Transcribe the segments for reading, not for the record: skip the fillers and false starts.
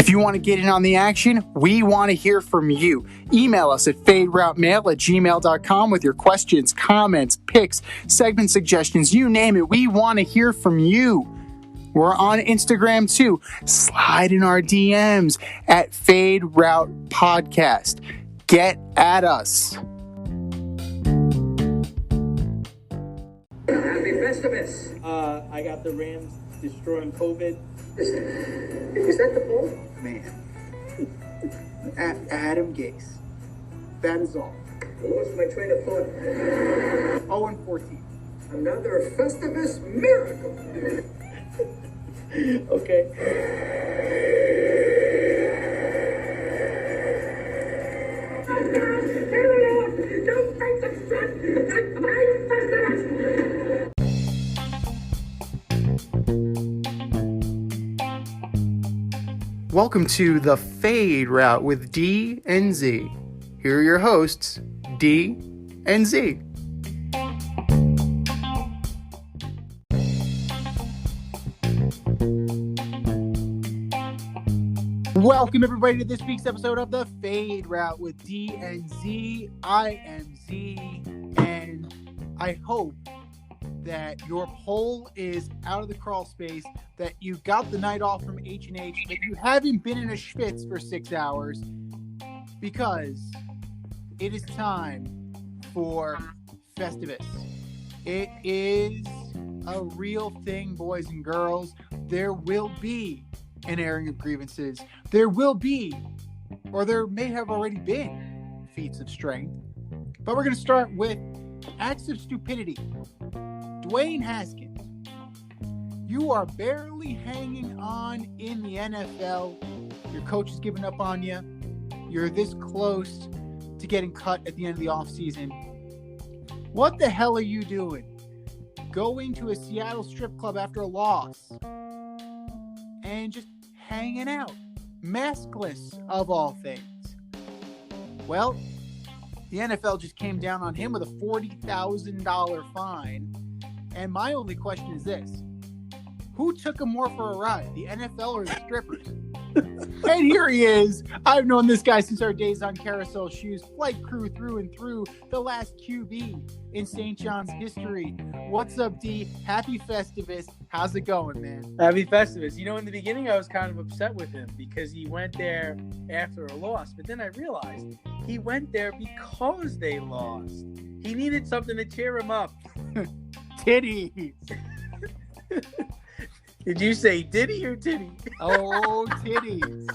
If you want to get in on the action, we want to hear from you. Email us at faderoutemail@gmail.com with your questions, comments, picks, segment suggestions, you name it. We want to hear from you. We're on Instagram too. Slide in our DMs at Fade Route Podcast. Get at us. Happy Festivus. I got the Rams destroying COVID. Is that the ball? Man. Adam Gase. That is all. I lost my train of thought. 0-14. Another Festivus Miracle. Okay. Don't take the shot. Festivus. Welcome to the Fade Route with D and Z. Here are your hosts, D and Z. Welcome everybody to this week's episode of the Fade Route with D and Z. I am Z, and I hope that your pole is out of the crawl space, that you got the night off from H&H, that you haven't been in a schwitz for 6 hours, because it is time for Festivus. It is a real thing, boys and girls. There will be an airing of grievances. There will be, or there may have already been, feats of strength. But we're going to start with acts of stupidity. Dwayne Haskins, you are barely hanging on in the NFL. Your coach has given up on you. You're this close to getting cut at the end of the offseason. What the hell are you doing? Going to a Seattle strip club after a loss and just hanging out, maskless of all things. Well, the NFL just came down on him with a $40,000 fine. And my only question is this: who took him more for a ride, the NFL or the strippers? And here he is. I've known this guy since our days on Carousel Shoes, flight crew through and through, the last QB in St. John's history. What's up, D? Happy Festivus. How's it going, man? Happy Festivus. You know, in the beginning, I was kind of upset with him because he went there after a loss. But then I realized he went there because they lost. He needed something to cheer him up. Titties. Did you say diddy or titty? Oh, titties.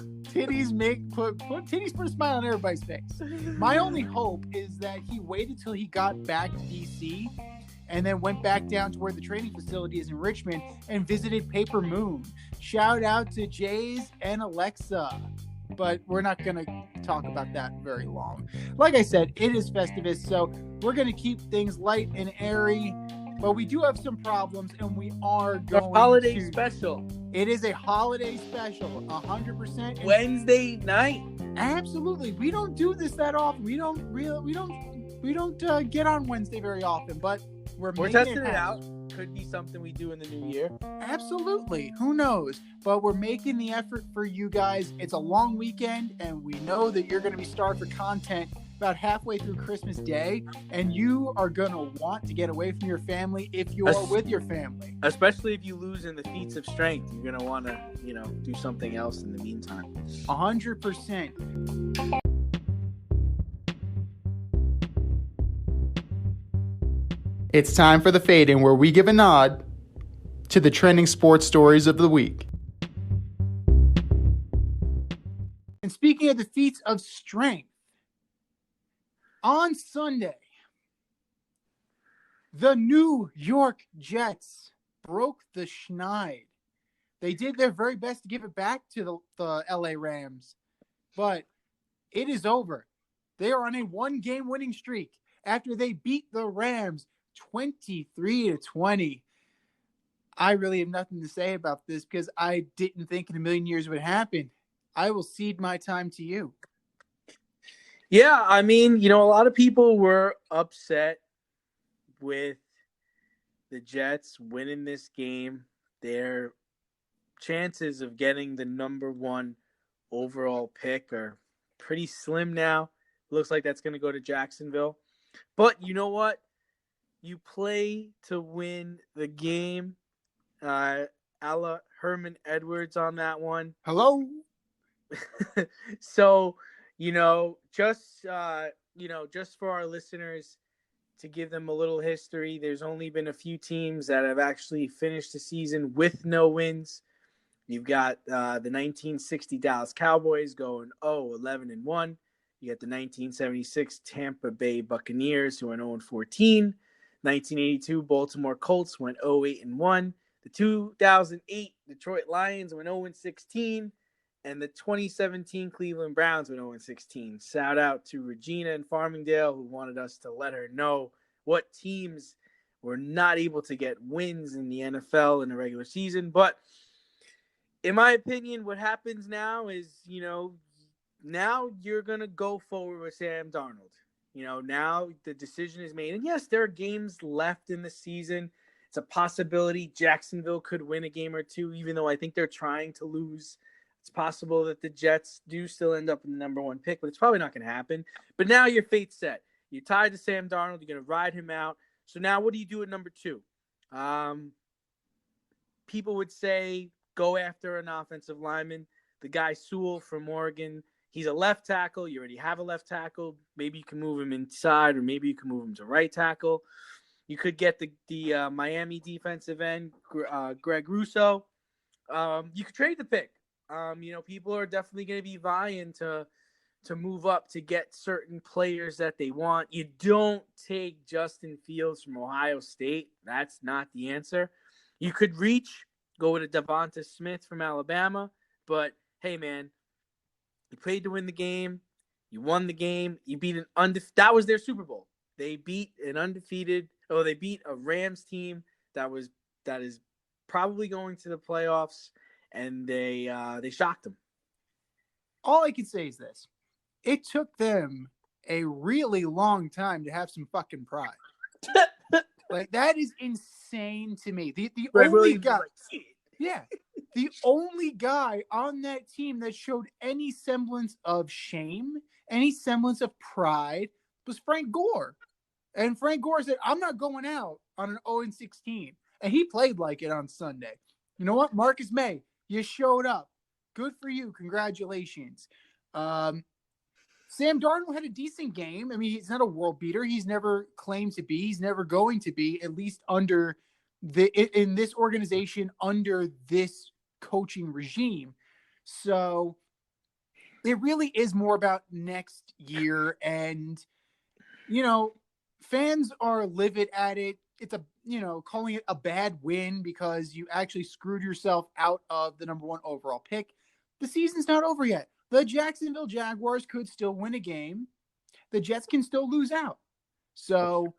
Put titties put a smile on everybody's face. My only hope is that he waited till he got back to DC and then went back down to where the training facility is in Richmond and visited Paper Moon. Shout out to Jays and Alexa. But we're not going to talk about that very long. Like I said, it is Festivus, so we're going to keep things light and airy. But we do have some problems, and we are going a holiday special. It is a holiday special, 100%. Wednesday night. Absolutely. We don't do this that often. We don't get on Wednesday very often, but we're testing it out. Could be something we do in the new year. Absolutely. Who knows? But we're making the effort for you guys. It's a long weekend, and we know that you're going to be starved for content about halfway through Christmas Day, and you are going to want to get away from your family if you are with your family. Especially if you lose in the feats of strength. You're going to want to, do something else in the meantime. 100%. It's time for the Fade In, where we give a nod to the trending sports stories of the week. And speaking of the feats of strength, on Sunday, the New York Jets broke the schneid. They did their very best to give it back to the LA Rams, but it is over. They are on a one-game winning streak after they beat the Rams 23-20. I really have nothing to say about this because I didn't think in a million years it would happen. I will cede my time to you. Yeah, I mean, a lot of people were upset with the Jets winning this game. Their chances of getting the number one overall pick are pretty slim now. Looks like that's going to go to Jacksonville. But you know what? You play to win the game. A la Herman Edwards on that one. Hello? So, just for our listeners to give them a little history, there's only been a few teams that have actually finished the season with no wins. You've got the 1960 Dallas Cowboys going 0-11-1. You got the 1976 Tampa Bay Buccaneers who went 0-14. 1982 Baltimore Colts went 0-8-1. The 2008 Detroit Lions went 0-16. And the 2017 Cleveland Browns went 0-16. Shout out to Regina in Farmingdale who wanted us to let her know what teams were not able to get wins in the NFL in the regular season. But in my opinion, what happens now is, now you're going to go forward with Sam Darnold. Now the decision is made. And yes, there are games left in the season. It's a possibility Jacksonville could win a game or two, even though I think they're trying to lose. It's possible that the Jets do still end up in the number one pick, but it's probably not going to happen. But now your fate's set. You're tied to Sam Darnold. You're going to ride him out. So now what do you do at number two? People would say go after an offensive lineman. The guy Sewell from Oregon, he's a left tackle. You already have a left tackle. Maybe you can move him inside, or maybe you can move him to right tackle. You could get the Miami defensive end, Greg Russo. You could trade the pick. People are definitely going to be vying to move up to get certain players that they want. You don't take Justin Fields from Ohio State. That's not the answer. You could go with a Devonta Smith from Alabama, but hey, man, you played to win the game. You won the game. You beat that was their Super Bowl. They beat they beat a Rams team that is probably going to the playoffs, and they shocked them. All I can say is this. It took them a really long time to have some fucking pride. Like, that is insane to me. The only guy, the only guy on that team that showed any semblance of shame, any semblance of pride, was Frank Gore. And Frank Gore said, I'm not going out on an 0-16. And he played like it on Sunday. You know what? Marcus May, you showed up. Good for you. Congratulations. Sam Darnold had a decent game. I mean, he's not a world beater. He's never claimed to be. He's never going to be, at least in this organization, under this coaching regime. So it really is more about next year. And, fans are livid at it. It's calling it a bad win because you actually screwed yourself out of the number one overall pick. The season's not over yet. The Jacksonville Jaguars could still win a game. The Jets can still lose out. So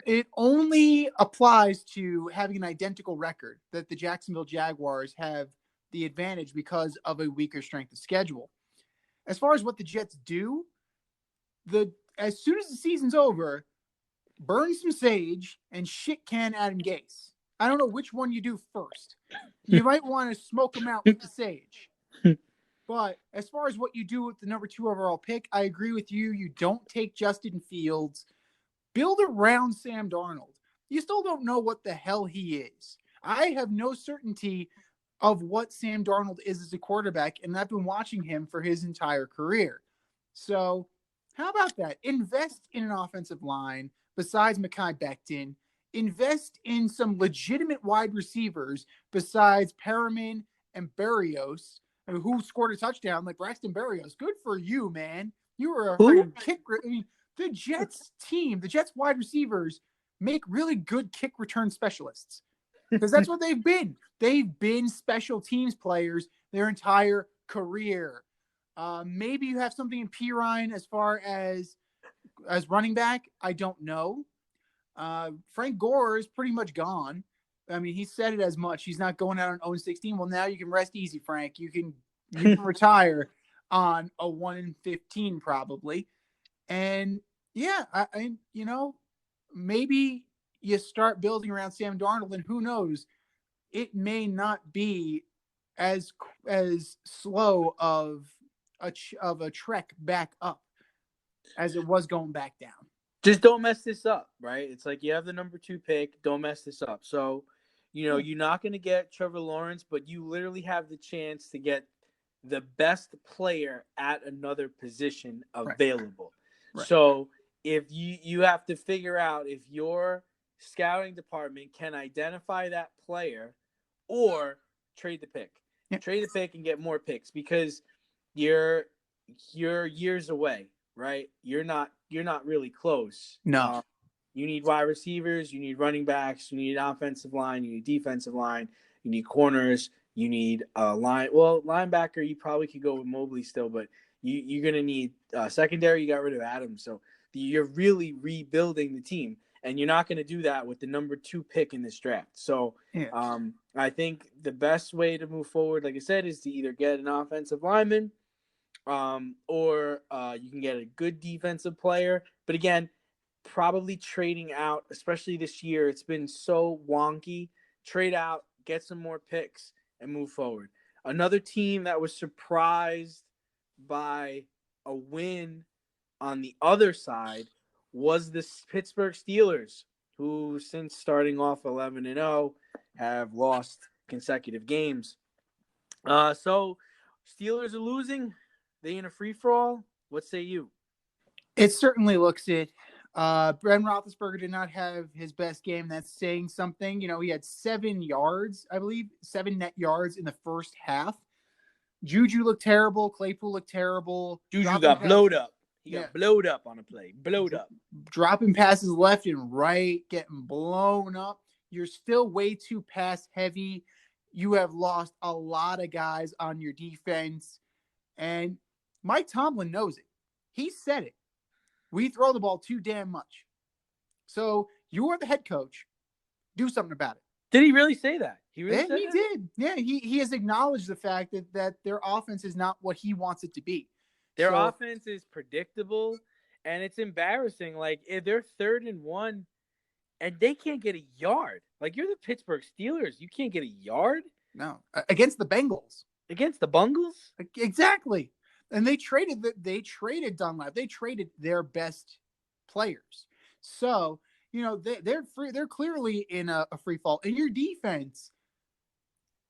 it only applies to having an identical record that the Jacksonville Jaguars have the advantage because of a weaker strength of schedule. As far as what the Jets do, as soon as the season's over, burn some sage and shit can Adam Gase. I don't know which one you do first. You might want to smoke him out with the sage. But as far as what you do with the number 2 overall pick, I agree with you. You don't take Justin Fields. Build around Sam Darnold. You still don't know what the hell he is. I have no certainty of what Sam Darnold is as a quarterback, and I've been watching him for his entire career. So how about that? Invest in an offensive line besides Mekhi Becton. Invest in some legitimate wide receivers besides Perriman and Berrios, who scored a touchdown, like Braxton Berrios. Good for you, man. You were a freaking kick. I mean, the Jets wide receivers make really good kick return specialists because that's what they've been. They've been special teams players their entire career. Maybe you have something in Pirine as far as running back. I don't know. Frank Gore is pretty much gone. I mean, he said it as much. He's not going out on 0-16. Well, now you can rest easy, Frank. You can retire on a 1-15 probably. And yeah, I maybe you start building around Sam Darnold, and who knows, it may not be as slow of a trek back up as it was going back down. Just don't mess this up, right? It's like you have the number 2 pick. Don't mess this up. So, you're not going to get Trevor Lawrence, but you literally have the chance to get the best player at another position Right. available. Right. So, if you have to figure out if your scouting department can identify that player or trade the pick. Yeah. Trade the pick and get more picks because you're years away, right? You're not really close. No. You need wide receivers, you need running backs, you need offensive line, you need defensive line, you need corners, you need a line. Well, linebacker, you probably could go with Mobley still, but you're going to need secondary. You got rid of Adams. So you're really rebuilding the team, and you're not going to do that with the number 2 pick in this draft. So I think the best way to move forward, like I said, is to either get an offensive lineman or you can get a good defensive player. But again, probably trading out, especially this year. It's been so wonky. Trade out, get some more picks, and move forward. Another team that was surprised by a win on the other side was the Pittsburgh Steelers, who since starting off 11-0 have lost consecutive games. So Steelers are losing. They in a free-for-all? What say you? It certainly looks it. Ben Roethlisberger did not have his best game. That's saying something. He had 7 yards, I believe, 7 net yards in the first half. Juju looked terrible. Claypool looked terrible. Juju got blowed up. He got blowed up on a play. Blowed up. Dropping passes left and right, getting blown up. You're still way too pass heavy. You have lost a lot of guys on your defense. And Mike Tomlin knows it. He said it. We throw the ball too damn much. So you are the head coach. Do something about it. Did he really say that? He really said that? He did. Yeah, he has acknowledged the fact that their offense is not what he wants it to be. Their offense is predictable, and it's embarrassing. Like, if they're 3rd and 1, and they can't get a yard. Like, you're the Pittsburgh Steelers. You can't get a yard? No. Against the Bengals. Against the Bungles? Exactly. And they traded Dunlap. They traded their best players. So, they're clearly in a free fall. And your defense,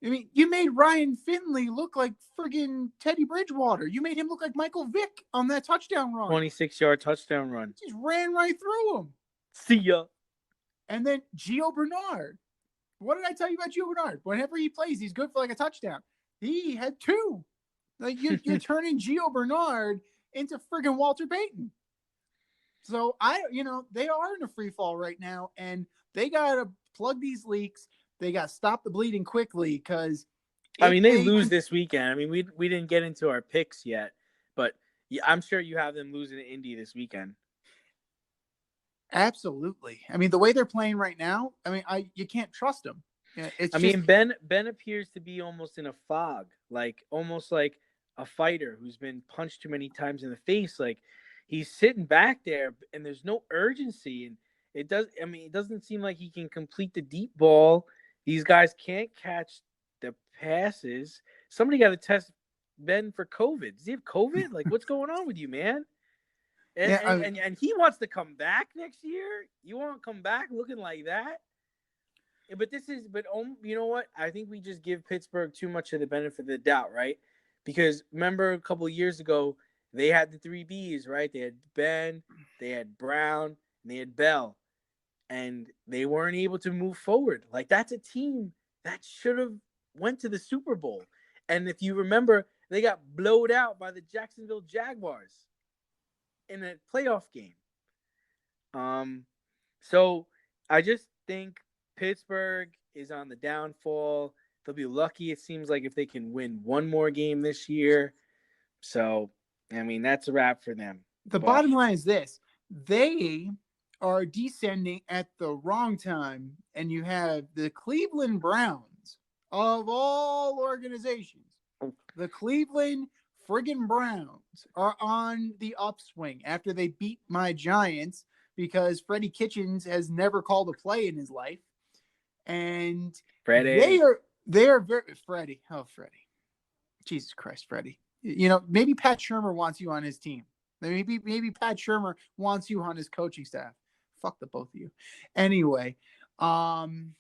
I mean, you made Ryan Finley look like friggin' Teddy Bridgewater. You made him look like Michael Vick on that touchdown run. 26-yard touchdown run. Just ran right through him. See ya. And then Gio Bernard. What did I tell you about Gio Bernard? Whenever he plays, he's good for like a touchdown. He had 2. Like, you're turning Gio Bernard into friggin' Walter Payton. So they are in a free fall right now, and they gotta plug these leaks. They got to stop the bleeding quickly because they lose this weekend. I mean, we didn't get into our picks yet, but I'm sure you have them losing to Indy this weekend. Absolutely. I mean, the way they're playing right now, you can't trust them. Ben appears to be almost in a fog, like almost like a fighter who's been punched too many times in the face. Like, he's sitting back there, and there's no urgency, and it doesn't seem like he can complete the deep ball. These guys can't catch the passes. Somebody got to test Ben for COVID. Does he have COVID? Like, what's going on with you, man? And he wants to come back next year. You want to come back looking like that? But you know what? I think we just give Pittsburgh too much of the benefit of the doubt, right? Because remember a couple of years ago, they had the 3 Bs, right? They had Ben, they had Brown, and they had Bell. And they weren't able to move forward. Like, that's a team that should have went to the Super Bowl. And if you remember, they got blowed out by the Jacksonville Jaguars in a playoff game. So I just think Pittsburgh is on the downfall. They'll be lucky, it seems like, if they can win one more game this year. So, that's a wrap for them. The bottom line is this. They are descending at the wrong time, and you have the Cleveland Browns of all organizations. The Cleveland friggin' Browns are on the upswing after they beat my Giants because Freddie Kitchens has never called a play in his life. And They are very Freddie. Oh, Freddie. Jesus Christ, Freddie. Maybe Pat Shermer wants you on his team. Maybe Pat Shermer wants you on his coaching staff. Fuck the both of you. Anyway, um,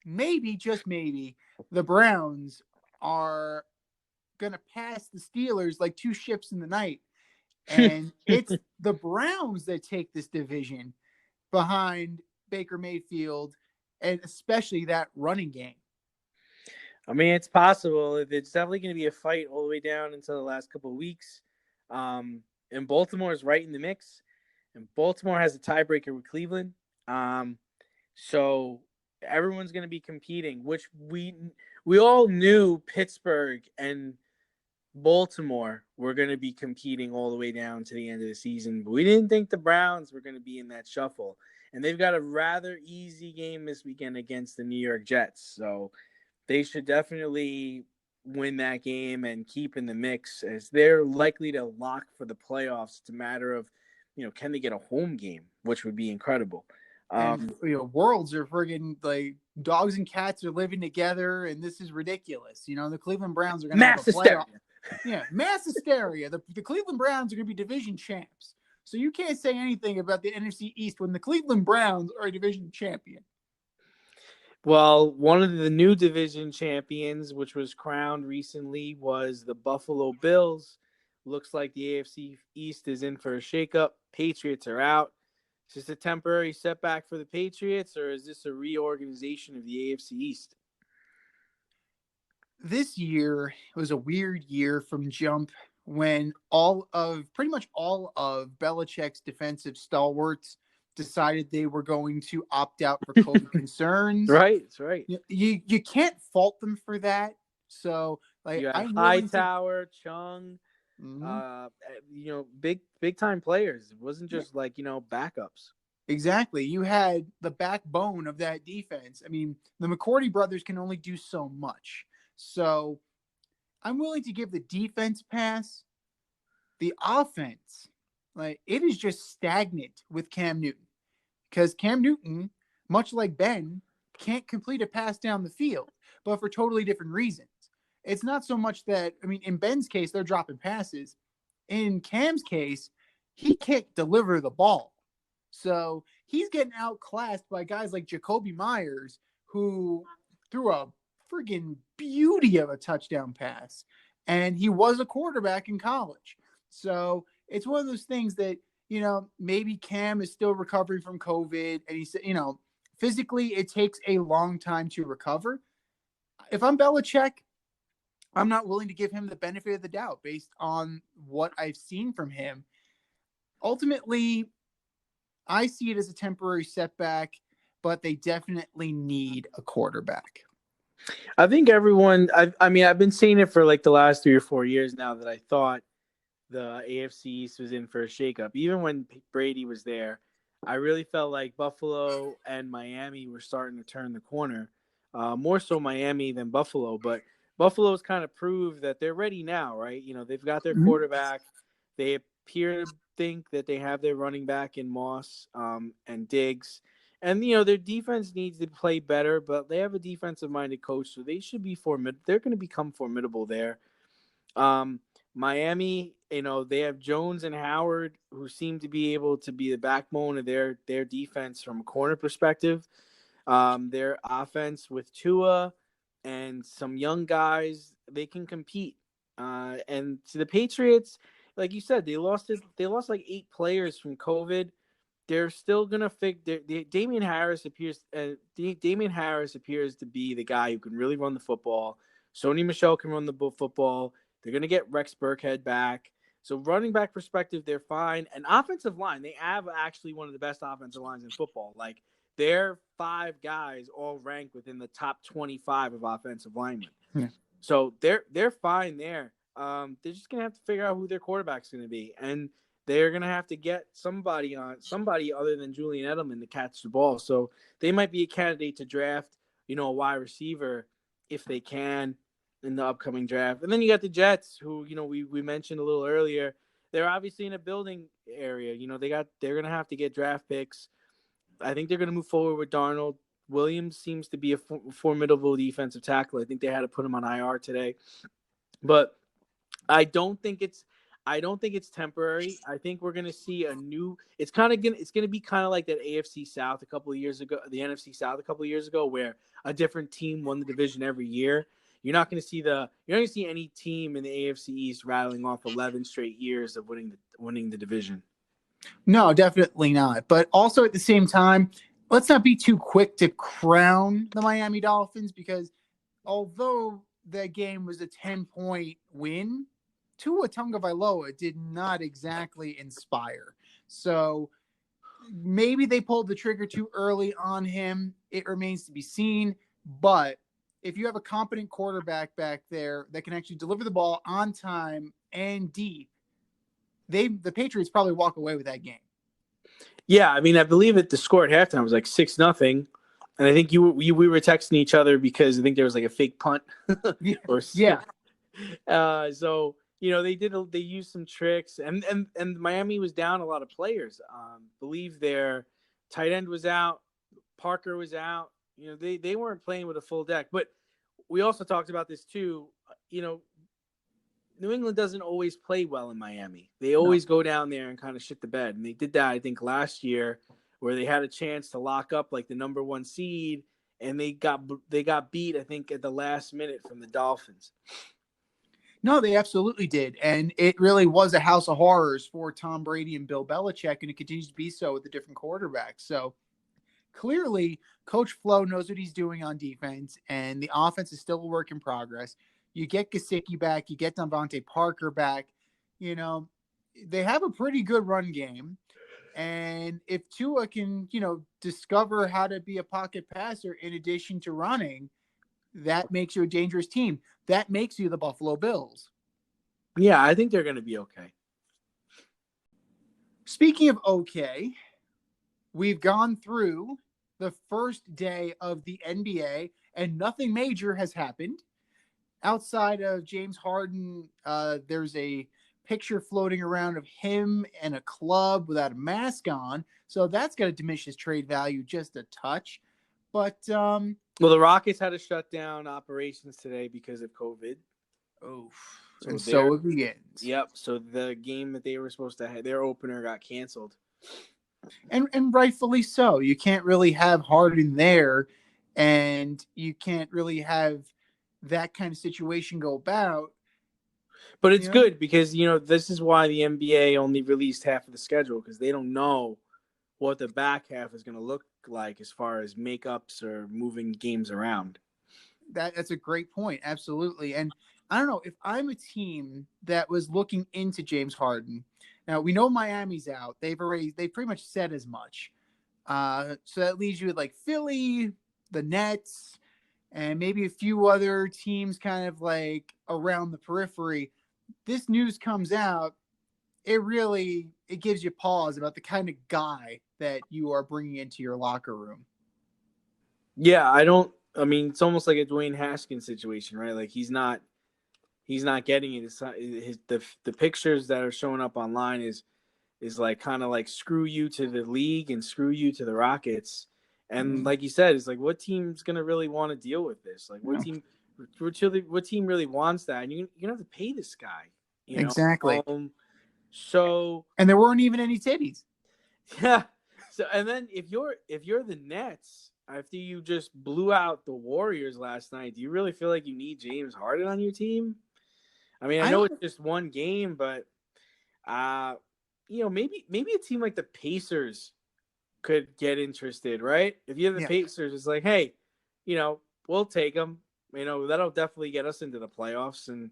maybe just maybe the Browns are gonna pass the Steelers like two ships in the night, and it's the Browns that take this division behind Baker Mayfield, and especially that running game. I mean, it's possible. It's definitely going to be a fight all the way down until the last couple of weeks. And Baltimore is right in the mix. And Baltimore has a tiebreaker with Cleveland. So everyone's going to be competing, which we all knew Pittsburgh and Baltimore were going to be competing all the way down to the end of the season. But we didn't think the Browns were going to be in that shuffle. And they've got a rather easy game this weekend against the New York Jets. So they should definitely win that game and keep in the mix, as they're likely to lock for the playoffs. It's a matter of, can they get a home game, which would be incredible. And worlds are friggin' like dogs and cats are living together, and this is ridiculous. The Cleveland Browns are going to have a playoff. Yeah, mass hysteria. The Cleveland Browns are going to be division champs. So you can't say anything about the NFC East when the Cleveland Browns are a division champion. Well, one of the new division champions, which was crowned recently, was the Buffalo Bills. Looks like the AFC East is in for a shakeup. Patriots are out. Is this a temporary setback for the Patriots, or is this a reorganization of the AFC East? This year was a weird year from jump, when pretty much all of Belichick's defensive stalwarts decided they were going to opt out for COVID concerns. Right, that's right. You can't fault them for that. So you had Hightower, Chung, big time players. It wasn't just backups. Exactly. You had the backbone of that defense. I mean, the McCourty brothers can only do so much. So I'm willing to give the defense pass. The offense, it is just stagnant with Cam Newton, because Cam Newton, much like Ben, can't complete a pass down the field, but for totally different reasons. It's not so much that, in Ben's case, they're dropping passes. In Cam's case, he can't deliver the ball. So he's getting outclassed by guys like Jacoby Myers, who threw a friggin' beauty of a touchdown pass. And he was a quarterback in college. So it's one of those things that, maybe Cam is still recovering from COVID. And he said, physically it takes a long time to recover. If I'm Belichick, I'm not willing to give him the benefit of the doubt based on what I've seen from him. Ultimately, I see it as a temporary setback, but they definitely need a quarterback. I think everyone, I've been seeing it for like the last 3 or 4 years now, that I thought the AFC East was in for a shakeup. Even when Brady was there, I really felt like Buffalo and Miami were starting to turn the corner. More so Miami than Buffalo, but Buffalo's kind of proved that they're ready now, right? They've got their quarterback. They appear to think that they have their running back in Moss and Diggs. And, their defense needs to play better, but they have a defensive-minded coach, so they should be formidable. They're going to become formidable there. Miami, they have Jones and Howard, who seem to be able to be the backbone of their defense from a corner perspective. Their offense with Tua and some young guys, they can compete. And to the Patriots, like you said, they lost like 8 players from COVID. They're still gonna figure. Damian Harris appears to be the guy who can really run the football. Sony Michel can run the football. They're gonna get Rex Burkhead back. So running back perspective, they're fine. And offensive line, they have actually one of the best offensive lines in football. Like, their 5 guys all rank within the top 25 of offensive linemen. Yeah. So they're fine there. They're just gonna have to figure out who their quarterback's gonna be, and they're gonna have to get somebody other than Julian Edelman to catch the ball. So they might be a candidate to draft, a wide receiver if they can in the upcoming draft. And then you got the Jets, who we mentioned a little earlier. They're obviously in a building area. They're gonna have to get draft picks. I think they're gonna move forward with Darnold. Williams seems to be a formidable defensive tackle. I think they had to put him on IR today, but I don't think it's temporary. I think we're gonna see a new. It's gonna be kind of like that AFC South a couple of years ago, the NFC South a couple of years ago, where a different team won the division every year. You're not gonna see any team in the AFC East rattling off 11 straight years of winning the division. No, definitely not. But also at the same time, let's not be too quick to crown the Miami Dolphins, because although that game was a 10-point win, Tua Tagovailoa did not exactly inspire. So maybe they pulled the trigger too early on him. It remains to be seen. But if you have a competent quarterback back there that can actually deliver the ball on time and deep, the Patriots probably walk away with that game. Yeah, I mean, I believe the score at halftime was like 6-0. And I think we were texting each other because I think there was like a fake punt. Yeah. So they used some tricks, and Miami was down a lot of players. Believe their tight end was out, Parker was out. They weren't playing with a full deck. But we also talked about this too. New England doesn't always play well in Miami. They always go down there and kind of shit the bed. And they did that, I think, last year, where they had a chance to lock up like the number 1 seed, and they got beat, I think, at the last minute from the Dolphins. No, they absolutely did. And it really was a house of horrors for Tom Brady and Bill Belichick, and it continues to be so with the different quarterbacks. So clearly, Coach Flo knows what he's doing on defense, and the offense is still a work in progress. You get Gesicki back, you get Devontae Parker back. They have a pretty good run game. And if Tua can, discover how to be a pocket passer in addition to running, that makes you a dangerous team. That makes you the Buffalo Bills. Yeah, I think they're going to be okay. Speaking of okay, we've gone through the first day of the NBA, and nothing major has happened. Outside of James Harden, there's a picture floating around of him and a club without a mask on. So that's going to diminish his trade value just a touch. But well, the Rockets had to shut down operations today because of COVID. So it begins. Yep. So the game that they were supposed to have, their opener, got canceled. And rightfully so. You can't really have Harden there, and you can't really have that kind of situation go about. But it's good because, this is why the NBA only released half of the schedule, because they don't know what the back half is going to look like as far as makeups or moving games around. That's a great point. Absolutely. And I don't know, if I'm a team that was looking into James Harden, now we know Miami's out. They pretty much said as much. So that leaves you with like Philly, the Nets, and maybe a few other teams kind of like around the periphery. This news comes out, it gives you pause about the kind of guy that you are bringing into your locker room. Yeah, it's almost like a Dwayne Haskins situation, right? Like he's not getting it. The pictures that are showing up online is like kind of like screw you to the league and screw you to the Rockets. And like you said, it's like, what team's going to really want to deal with this? Like what team really wants that? And you're going to have to pay this guy. Exactly. And there weren't even any titties. Yeah. So, and then if you're the Nets, after you just blew out the Warriors last night, do you really feel like you need James Harden on your team? I mean, I know it's just one game, but maybe a team like the Pacers could get interested, right? If you have the Pacers, it's like, hey, we'll take them. That'll definitely get us into the playoffs, and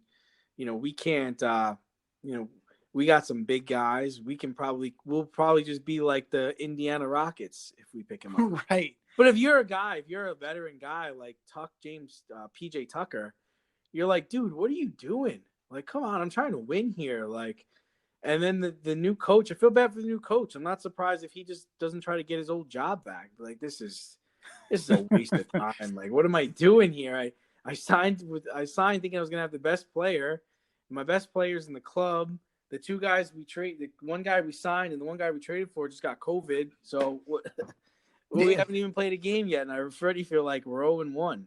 we can't. We got some big guys. We'll probably just be like the Indiana Rockets if we pick him up, right? But if you're a veteran guy like PJ Tucker, you're like, dude, what are you doing? Like, come on, I'm trying to win here. Like, and then the new coach, I feel bad for the new coach. I'm not surprised if he just doesn't try to get his old job back. Like, this is a waste of time. Like, what am I doing here? I signed thinking I was gonna have the best player. My best players in the club. The two guys the one guy we signed and the one guy we traded for just got COVID. So Well, we haven't even played a game yet, and I already feel like we're 0-1.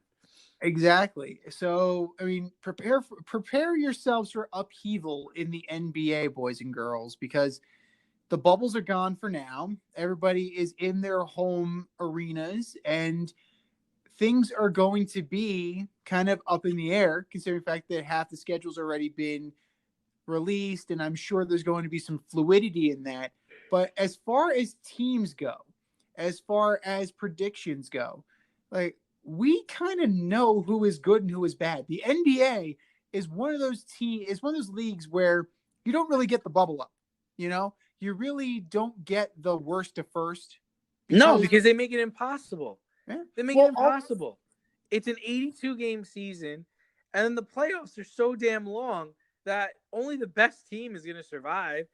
Exactly. So, I mean, prepare yourselves for upheaval in the NBA, boys and girls, because the bubbles are gone for now. Everybody is in their home arenas, and things are going to be kind of up in the air, considering the fact that half the schedule's already been released, and I'm sure there's going to be some fluidity in that. But as far as teams go, as far as predictions go, like we kind of know who is good and who is bad. The NBA is one of those leagues where you don't really get the bubble up. You know, you really don't get the worst to first. Because they make it impossible. Yeah. They make it impossible. It's an 82-game season, and then the playoffs are so damn long that only the best team is going to survive.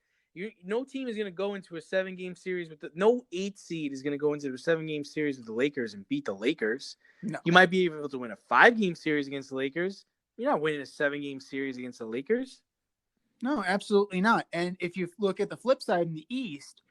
No team is going to go into a 7-game series no 8 seed is going to go into a 7-game series with the Lakers and beat the Lakers. No. You might be able to win a 5-game series against the Lakers. You're not winning a 7-game series against the Lakers. No, absolutely not. And if you look at the flip side in the East,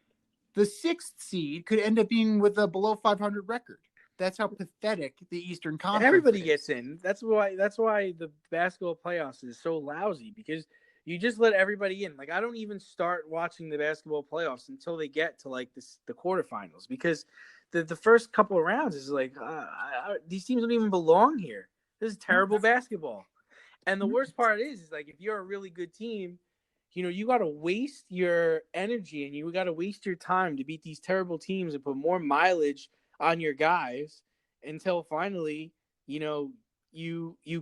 the 6th seed could end up being with a below 500 record. That's how pathetic the Eastern Conference Everybody is. gets in. That's why the basketball playoffs is so lousy, because you just let everybody in. Like, I don't even start watching the basketball playoffs until they get to like the quarterfinals, because the first couple of rounds is like these teams don't even belong here. This is terrible basketball. And the worst part is like, if you're a really good team, you got to waste your energy and you got to waste your time to beat these terrible teams and put more mileage on your guys until finally, you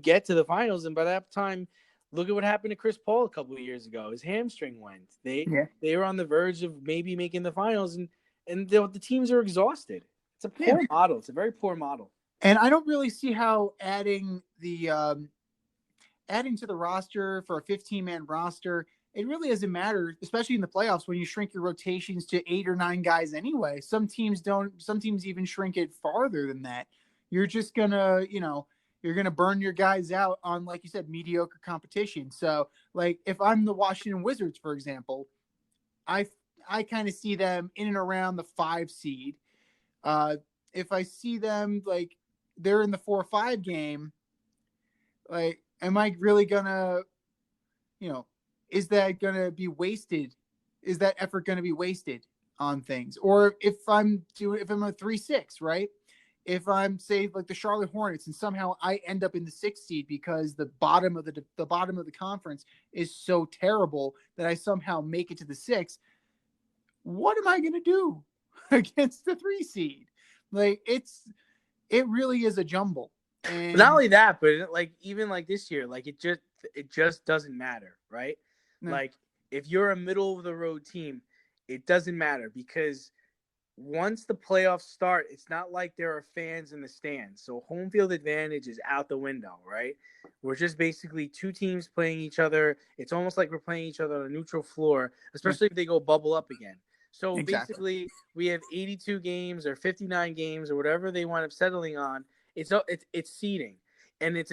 get to the finals. And by that time, look at what happened to Chris Paul a couple of years ago. His hamstring went. They were on the verge of maybe making the finals, and the teams are exhausted. It's a poor model. It's a very poor model. And I don't really see how adding to the roster for a 15-man roster, it really doesn't matter, especially in the playoffs when you shrink your rotations to 8 or 9 guys anyway. Some teams don't. Some teams even shrink it farther than that. You're just gonna, you're gonna burn your guys out on, like you said, mediocre competition. So, like, if I'm the Washington Wizards, for example, I kind of see them in and around the 5 seed. If I see them like they're in the 4-5 game, like, am I really gonna, is that gonna be wasted? Is that effort gonna be wasted on things? Or if I'm a 3-6, right? If I'm, say, like the Charlotte Hornets, and somehow I end up in the 6th seed because the bottom of the conference is so terrible that I somehow make it to the 6th, what am I gonna do against the 3 seed? Like, it really is a jumble. And not only that, but like even like this year, like it just doesn't matter, right? No. Like, if you're a middle of the road team, it doesn't matter, because once the playoffs start, it's not like there are fans in the stands. So home field advantage is out the window, right? We're just basically 2 teams playing each other. It's almost like we're playing each other on a neutral floor, especially if they go bubble up again. So basically, we have 82 games or 59 games or whatever they wind up settling on. It's seeding, and it's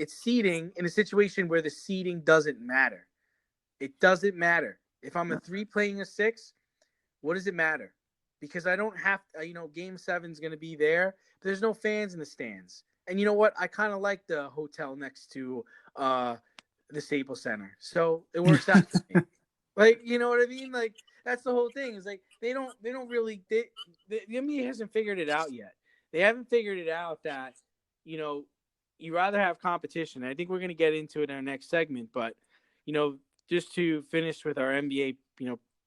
seeding in a situation where the seeding doesn't matter. It doesn't matter if I'm a 3 playing a 6. What does it matter? Because I don't have Game 7 is going to be there, but there's no fans in the stands. And you know what? I kind of like the hotel next to the Staples Center, so it works out for me. Like, you know what I mean? Like, that's the whole thing. Is like they don't really the NBA hasn't figured it out yet. They haven't figured it out that you rather have competition. I think we're going to get into it in our next segment, but just to finish with our NBA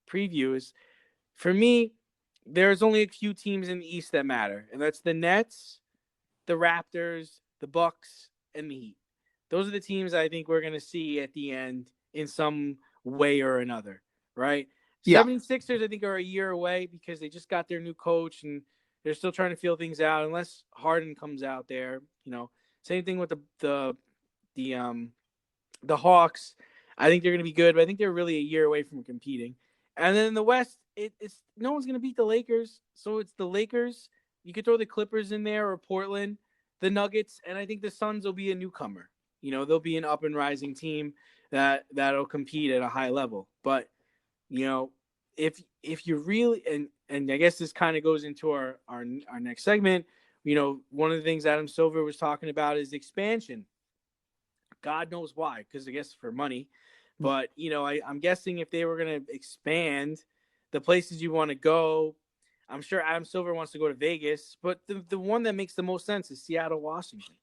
preview, is for me, there's only a few teams in the East that matter, and that's the Nets, the Raptors, the Bucks, and the Heat. Those are the teams I think we're going to see at the end in some way or another, right? Yeah. 76ers, I think, are a year away because they just got their new coach and they're still trying to feel things out. Unless Harden comes out there, Same thing with the Hawks. I think they're going to be good, but I think they're really a year away from competing. And then in the West, it's no one's going to beat the Lakers, so it's the Lakers. You could throw the Clippers in there or Portland, the Nuggets, and I think the Suns will be a newcomer. They'll be an up and rising team that'll compete at a high level. But if you really and I guess this kind of goes into our next segment. One of the things Adam Silver was talking about is expansion. God knows why, because I guess for money. But I'm guessing if they were going to expand the places you want to go, I'm sure Adam Silver wants to go to Vegas, but the one that makes the most sense is Seattle, Washington.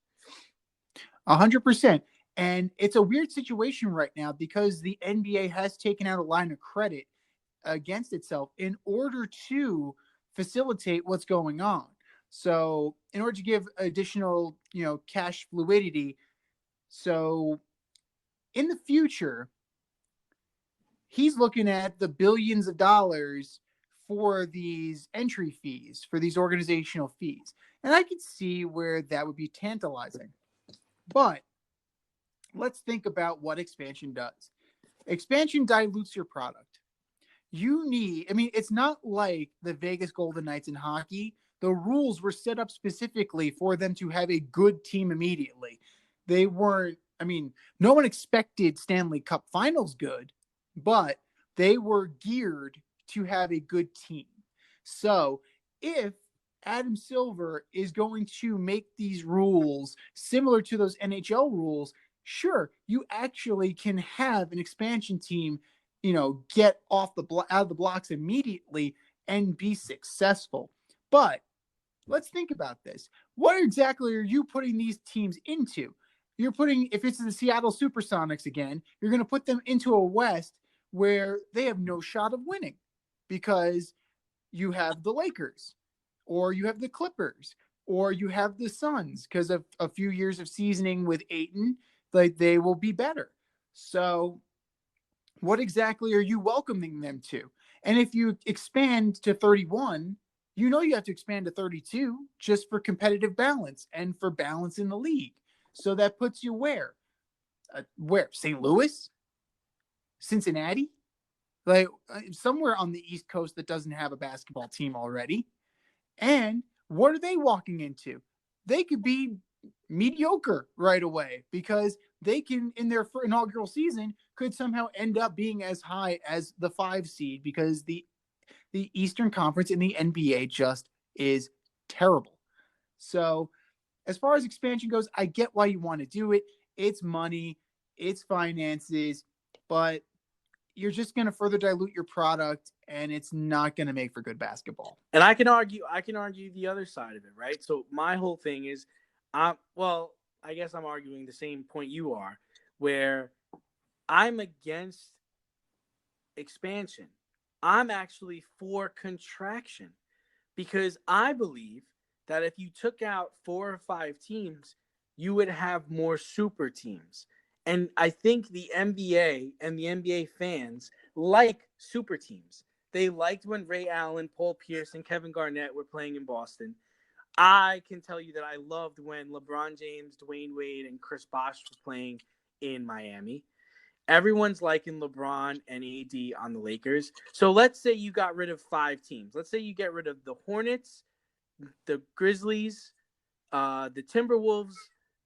100%. And it's a weird situation right now because the NBA has taken out a line of credit against itself in order to facilitate what's going on. So in order to give additional, cash fluidity. So in the future, he's looking at the billions of dollars for these entry fees, for these organizational fees. And I could see where that would be tantalizing. But let's think about what expansion does. Expansion dilutes your product. It's not like the Vegas Golden Knights in hockey. The rules were set up specifically for them to have a good team immediately. They weren't, no one expected Stanley Cup finals good, but they were geared to have a good team. So if Adam Silver is going to make these rules similar to those NHL rules, sure, you actually can have an expansion team, get out of the blocks immediately and be successful. But let's think about this. What exactly are you putting these teams into? If it's the Seattle Supersonics again, you're going to put them into a West where they have no shot of winning because you have the Lakers or you have the Clippers or you have the Suns because of a few years of seasoning with Ayton, like they will be better. So what exactly are you welcoming them to? And if you expand to 31, you have to expand to 32 just for competitive balance and for balance in the league. So that puts you where? St. Louis? Cincinnati? Like somewhere on the East Coast that doesn't have a basketball team already. And what are they walking into? They could be mediocre right away because they can, in their inaugural season, could somehow end up being as high as the 5 seed because the Eastern Conference in the NBA just is terrible. So as far as expansion goes, I get why you want to do it. It's money, it's finances, but you're just going to further dilute your product and it's not going to make for good basketball. And I can argue the other side of it, right? So my whole thing is, I guess I'm arguing the same point you are, where I'm against expansion. I'm actually for contraction because I believe that if you took out 4 or 5 teams, you would have more super teams. And I think the NBA and the NBA fans like super teams. They liked when Ray Allen, Paul Pierce, and Kevin Garnett were playing in Boston. I can tell you that I loved when LeBron James, Dwayne Wade, and Chris Bosh were playing in Miami. Everyone's liking LeBron and AD on the Lakers. So let's say you got rid of 5 teams. Let's say you get rid of the Hornets, the Grizzlies, the Timberwolves,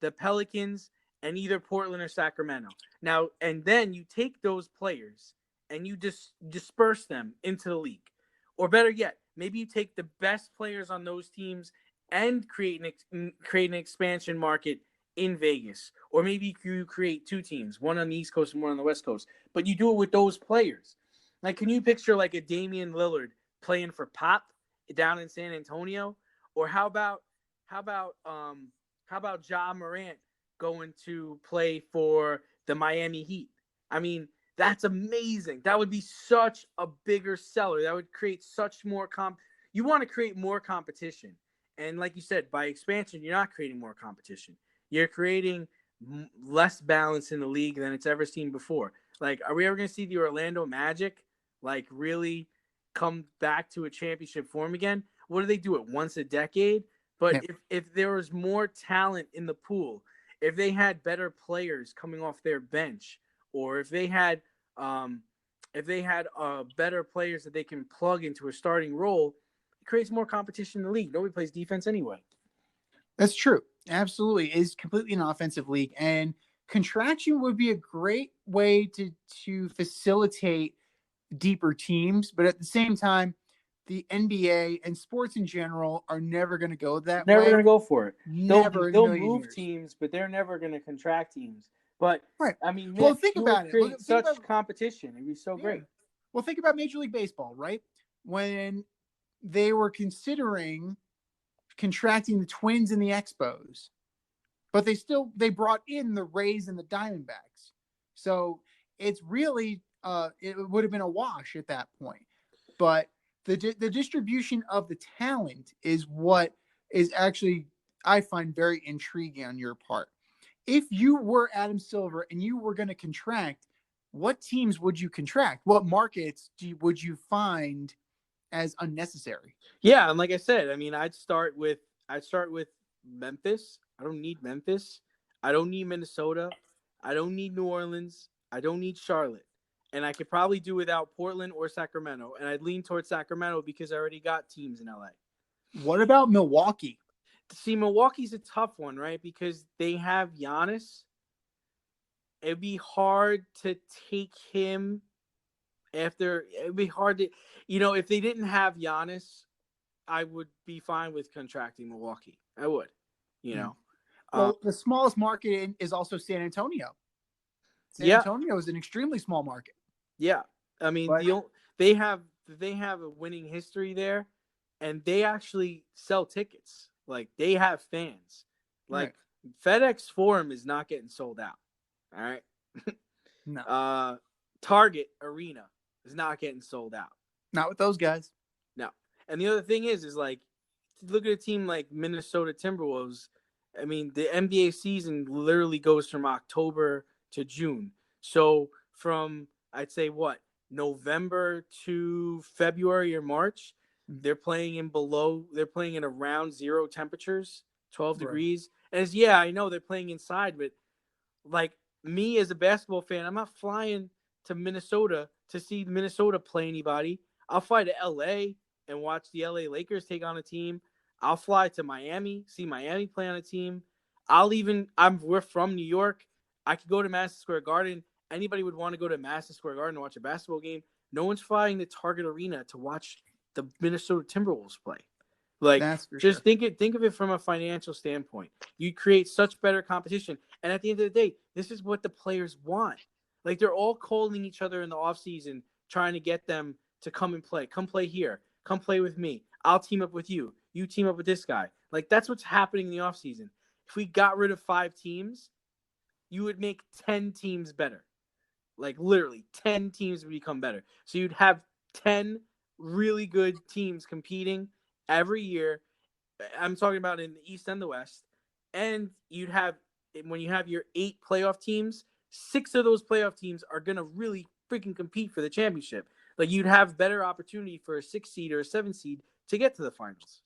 the Pelicans, and either Portland or Sacramento. Now, and then you take those players and you just disperse them into the league. Or better yet, maybe you take the best players on those teams and create an expansion market in Vegas. Or maybe you create 2 teams, one on the East Coast and one on the West Coast. But you do it with those players. Like, can you picture like a Damian Lillard playing for Pop down in San Antonio? Or how about Ja Morant going to play for the Miami Heat? I mean, that's amazing. That would be such a bigger seller. That would create such more You want to create more competition. And like you said, by expansion, you're not creating more competition. You're creating less balance in the league than it's ever seen before. Like, are we ever going to see the Orlando Magic like really come back to a championship form again? What do they do it once a decade? But if there was more talent in the pool, if they had better players coming off their bench, or if they had better players that they can plug into a starting role, it creates more competition in the league. Nobody plays defense anyway. That's true. Absolutely. It's completely an offensive league. And contraction would be a great way to facilitate deeper teams, but at the same time, the NBA and sports in general are never going to go that Never way. gonna go for it. Never in a They'll million move years. teams, but they're never gonna contract teams. But Right. I mean, Well, man, think you would about it. create Think about such competition. It'd be so yeah. great. Well, think about Major League Baseball, right? When they were considering contracting the Twins and the Expos, but they brought in the Rays and the Diamondbacks. So it's really it would have been a wash at that point. But the distribution of the talent is what is actually I find very intriguing on your part. If you were Adam Silver and you were going to contract, what teams would you contract? What markets would you find as unnecessary? Yeah, and like I said, I mean, I'd start with Memphis. I don't need Memphis. I don't need Minnesota. I don't need New Orleans. I don't need Charlotte. And I could probably do without Portland or Sacramento. And I'd lean towards Sacramento because I already got teams in LA. What about Milwaukee? See, Milwaukee's a tough one, right? Because they have Giannis. It'd be hard to take him after. It'd be hard to, if they didn't have Giannis, I would be fine with contracting Milwaukee. I would, you know. Well, the smallest market is also San Antonio. San Yeah, Antonio is an extremely small market. yeah. I mean, But they have a winning history there, and they actually sell tickets. Like they have fans. Like FedEx Forum is not getting sold out. All right. No. Target Arena is not getting sold out. Not with those guys. No. And the other thing is like, look at a team like Minnesota Timberwolves. I mean, the NBA season literally goes from October to June. So from, I'd say, November to February or March, they're playing in around 0 temperatures, 12 degrees. And I know they're playing inside, but like me as a basketball fan, I'm not flying to Minnesota to see Minnesota play anybody. I'll fly to LA and watch the LA Lakers take on a team. I'll fly to Miami, see Miami play on a team. We're from New York. I could go to Madison Square Garden. Anybody would want to go to Madison Square Garden to watch a basketball game. No one's flying to Target Arena to watch the Minnesota Timberwolves play. Like, that's for just sure. think of it from a financial standpoint. You create such better competition. And at the end of the day, this is what the players want. Like, they're all calling each other in the offseason, trying to get them to come and play. Come play here. Come play with me. I'll team up with you. You team up with this guy. Like, that's what's happening in the offseason. If we got rid of 5 teams, you would make 10 teams better. Like, literally, 10 teams would become better. So you'd have 10 really good teams competing every year. I'm talking about in the East and the West. And when you have your 8 playoff teams, 6 of those playoff teams are going to really freaking compete for the championship. Like, you'd have better opportunity for a 6 seed or a 7 seed to get to the finals.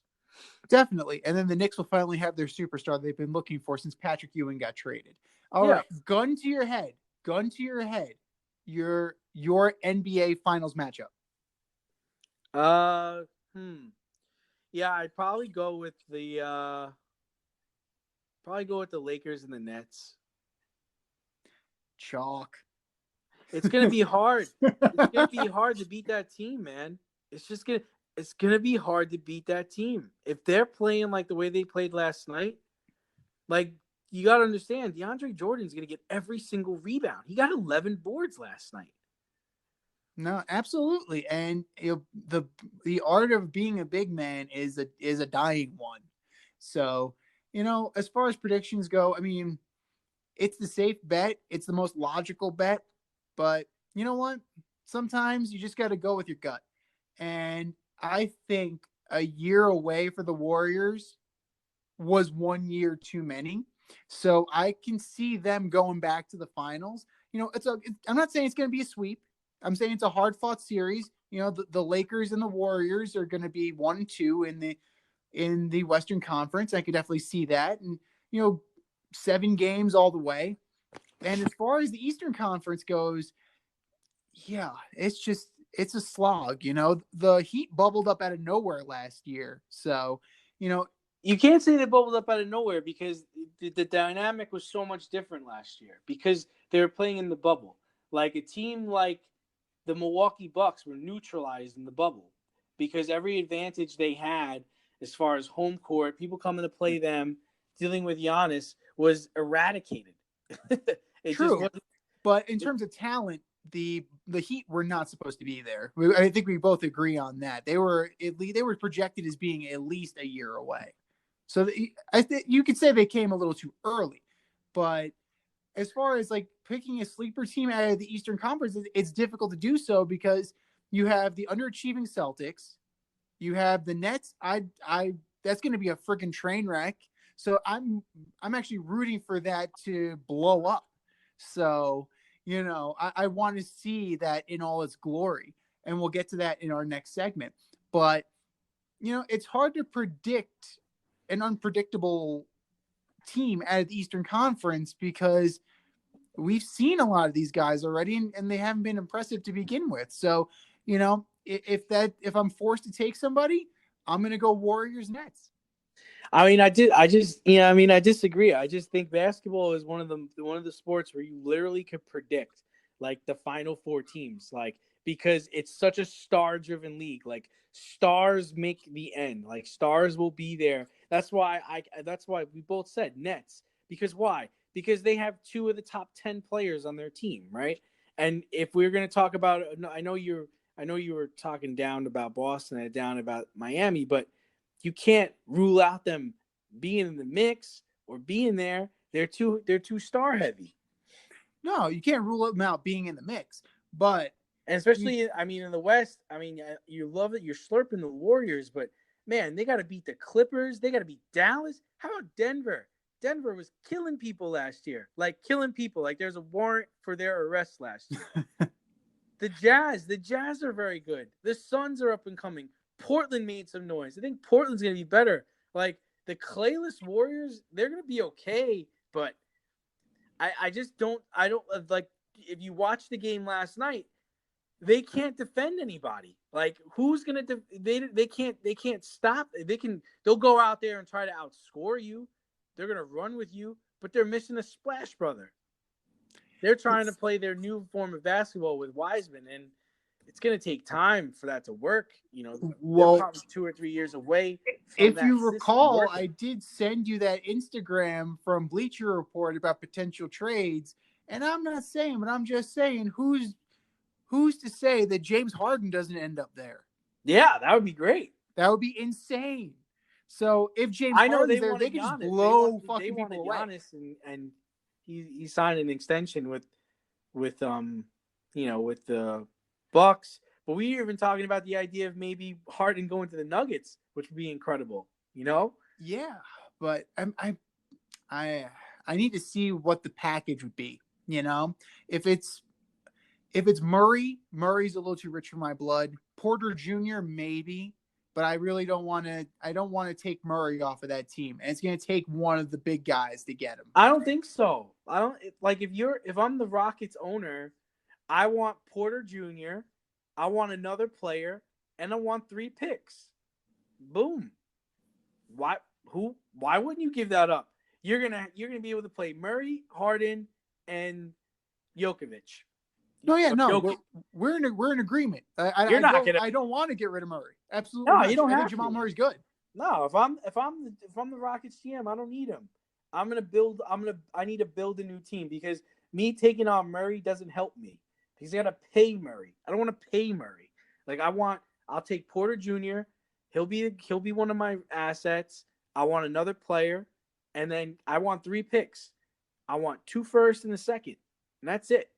Definitely. And then the Knicks will finally have their superstar they've been looking for since Patrick Ewing got traded. All right. Gun to your head. Your NBA finals matchup. Yeah, I'd probably go with the Lakers and the Nets. Chalk. It's gonna be hard. It's gonna be hard to beat that team, man. It's gonna be hard to beat that team if they're playing like the way they played last night. Like, you gotta understand, DeAndre Jordan's gonna get every single rebound. He got 11 boards last night. No, absolutely. And the art of being a big man is a dying one. So, as far as predictions go, I mean, it's the safe bet. It's the most logical bet. But you know what? Sometimes you just got to go with your gut. And I think a year away for the Warriors was 1 year too many. So I can see them going back to the finals. I'm not saying it's going to be a sweep. I'm saying it's a hard fought series. The Lakers and the Warriors are going to be 1-2 in the Western Conference. I could definitely see that. And, 7 games all the way. And as far as the Eastern Conference goes, yeah, it's a slog. The Heat bubbled up out of nowhere last year. So, you can't say they bubbled up out of nowhere because the dynamic was so much different last year because they were playing in the bubble. Like a team like the Milwaukee Bucks were neutralized in the bubble because every advantage they had as far as home court, people coming to play them, dealing with Giannis was eradicated. It just True, wasn't. but in terms of talent, the Heat were not supposed to be there. I think we both agree on that. They were projected as being at least a year away. So I think you could say they came a little too early, but as far as like picking a sleeper team out of the Eastern Conference, it's difficult to do so because you have the underachieving Celtics, you have the Nets. I that's going to be a freaking train wreck. So I'm actually rooting for that to blow up. So I want to see that in all its glory, and we'll get to that in our next segment. But it's hard to predict an unpredictable team out of the Eastern Conference because we've seen a lot of these guys already, and they haven't been impressive to begin with. So, if I'm forced to take somebody, I'm going to go Warriors Nets. I mean, I disagree. I just think basketball is one of the sports where you literally could predict like the final four teams, like because it's such a star-driven league. Like stars make the end. Like stars will be there. That's why we both said Nets. Because why? Because they have two of the top 10 players on their team, right? And if we're going to talk about, I know you were talking down about Boston and down about Miami, but you can't rule out them being in the mix or being there. They're too star heavy. No, you can't rule them out being in the mix, but And especially, I mean, in the West, I mean, you love it. You're slurping the Warriors, but man, they got to beat the Clippers. They got to beat Dallas. How about Denver? Denver was killing people last year, like killing people. Like there's a warrant for their arrest last year. The Jazz are very good. The Suns are up and coming. Portland made some noise. I think Portland's going to be better. Like the Clayless Warriors, they're going to be okay, but I just don't. I don't like. If you watch the game last night, they can't defend anybody. Like who's gonna? They can't stop. They'll go out there and try to outscore you. They're gonna run with you, but they're missing a splash brother. They're trying to play their new form of basketball with Wiseman, and it's gonna take time for that to work. They're well, probably 2 or 3 years away from if that you system recall, working. I did send you that Instagram from Bleacher Report about potential trades, and I'm not saying, but I'm just saying, who's to say that James Harden doesn't end up there? Yeah, that would be great. That would be insane. So if James I know Harden's they there, they wanted could just Giannis. blow They fucking people wanted away. Giannis, and he signed an extension with the Bucks. But we were even talking about the idea of maybe Harden going to the Nuggets, which would be incredible. Yeah, but I I need to see what the package would be. If it's Murray's a little too rich for my blood. Porter Jr. maybe, but I really don't want to. I don't want to take Murray off of that team, and it's going to take one of the big guys to get him. I don't think so. I don't like if I'm the Rockets owner, I want Porter Jr., I want another player, and I want 3 picks. Boom. Why wouldn't you give that up? You're gonna be able to play Murray, Harden, and Jokovic. No, yeah, no, Jokic. we're in agreement. I You're not gonna. I don't want to get rid of Murray. Absolutely No, not. you don't I think have Jamal to. Murray's good. No, if I'm the Rockets GM, I don't need him. I'm gonna build. I need to build a new team because me taking on Murray doesn't help me because I gotta pay Murray. I don't want to pay Murray. Like I'll take Porter Jr. He'll be one of my assets. I want another player, and then I want 3 picks. I want 2 firsts and a second, and that's it.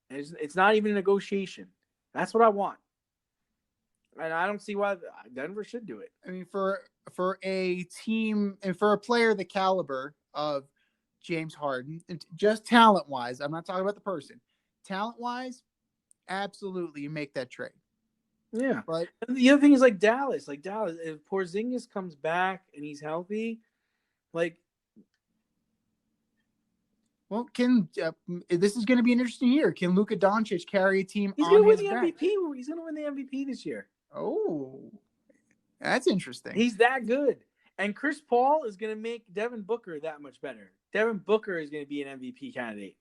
It's not even a negotiation. That's what I want, and I don't see why Denver should do it. I mean, for a team and for a player the caliber of James Harden, just talent wise, I'm not talking about the person. Talent wise, absolutely, you make that trade. Yeah. But And the other thing is like Dallas. Like Dallas, if Porzingis comes back and he's healthy, like well, this is going to be an interesting year. Can Luka Doncic carry a team he's on gonna win his the back? MVP. He's gonna win the MVP this year. Oh, that's interesting. He's that good. And Chris Paul is gonna make Devin Booker that much better. Devin Booker is gonna be an MVP candidate.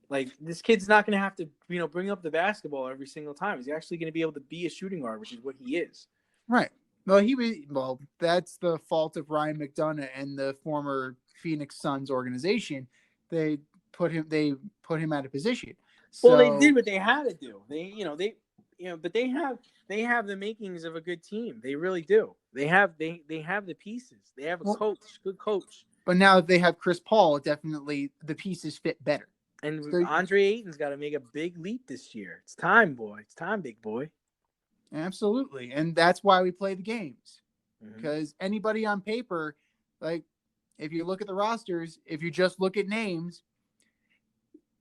Like, this kid's not going to have to, bring up the basketball every single time. He's actually going to be able to be a shooting guard, which is what he is. Right. Well, that's the fault of Ryan McDonough and the former Phoenix Suns organization. They put him out of position. Well, they did what they had to do. But they have the makings of a good team. They really do. They have the pieces. They have a good coach. But now that they have Chris Paul, definitely the pieces fit better. And Andre Ayton's got to make a big leap this year. It's time, boy. It's time, big boy. Absolutely. And that's why we play the games. Because anybody on paper, like, if you look at the rosters, if you just look at names,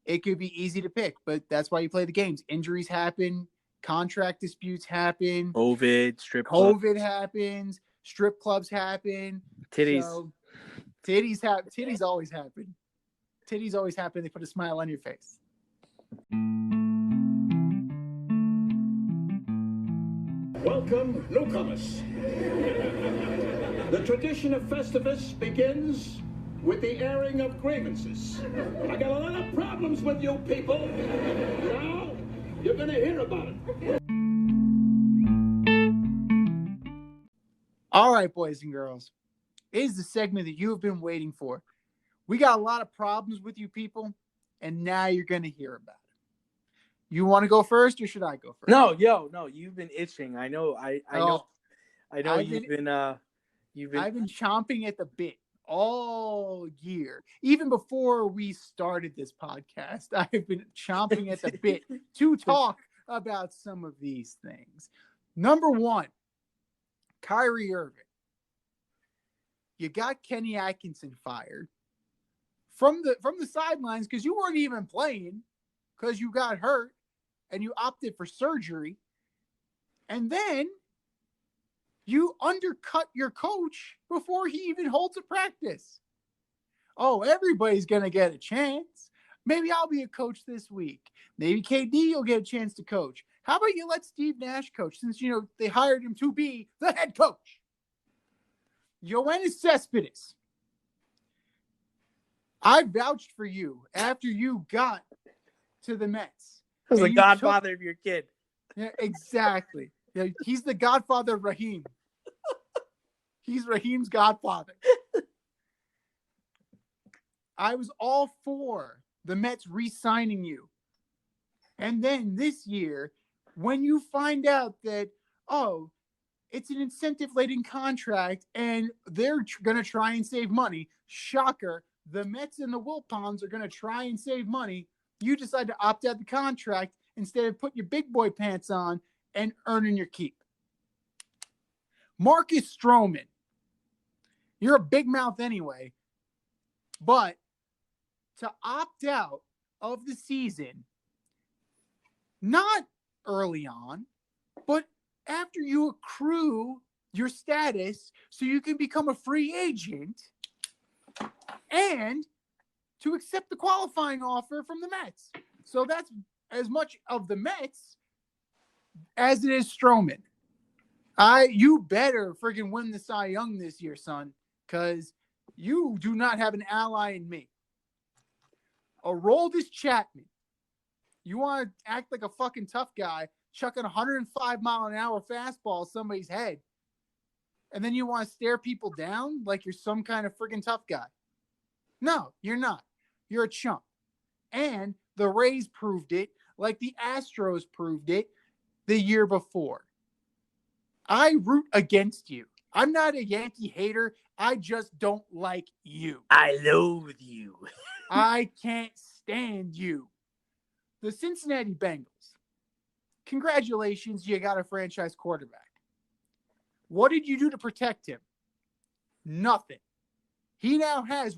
it could be easy to pick. But that's why you play the games. Injuries happen. Contract disputes happen. COVID happens. Strip clubs happen. Titties. So, titties always happen. Titties always happen. They put a smile on your face. Welcome, newcomers. The tradition of Festivus begins with the airing of grievances. I got a lot of problems with you people. Now, you're going to hear about it. All right, boys and girls. It is the segment that you have been waiting for. We got a lot of problems with you people, and now you're going to hear about it. You want to go first, or should I go first? No, you've been itching. I know. I know. You've been I've been chomping at the bit all year. Even before we started this podcast, I've been chomping at the bit to talk about some of these things. Number one, Kyrie Irving. You got Kenny Atkinson fired from the sidelines because you weren't even playing because you got hurt and you opted for surgery. And then you undercut your coach before he even holds a practice. Oh, everybody's going to get a chance. Maybe I'll be a coach this week. Maybe KD will get a chance to coach. How about you let Steve Nash coach since, they hired him to be the head coach? Yoenis Cespedes. I vouched for you after you got to the Mets. He was the godfather of your kid. Yeah, exactly. Yeah, he's the godfather of Raheem. He's Raheem's godfather. I was all for the Mets re-signing you. And then this year, when you find out that, it's an incentive-laden contract and they're going to try and save money, shocker, the Mets and the Wilpons are going to try and save money. You decide to opt out the contract instead of putting your big boy pants on and earning your keep. Marcus Stroman. You're a big mouth anyway, but to opt out of the season, not early on, but after you accrue your status so you can become a free agent and to accept the qualifying offer from the Mets. So that's as much of the Mets as it is Stroman. You better friggin' win the Cy Young this year, son, because you do not have an ally in me. Aroldis Chapman. You want to act like a fucking tough guy, chucking 105-mile-an-hour fastball at somebody's head, and then you want to stare people down like you're some kind of friggin' tough guy. No, you're not. You're a chump. And the Rays proved it like the Astros proved it the year before. I root against you. I'm not a Yankee hater. I just don't like you. I loathe you. I can't stand you. The Cincinnati Bengals. Congratulations, you got a franchise quarterback. What did you do to protect him? Nothing. He now had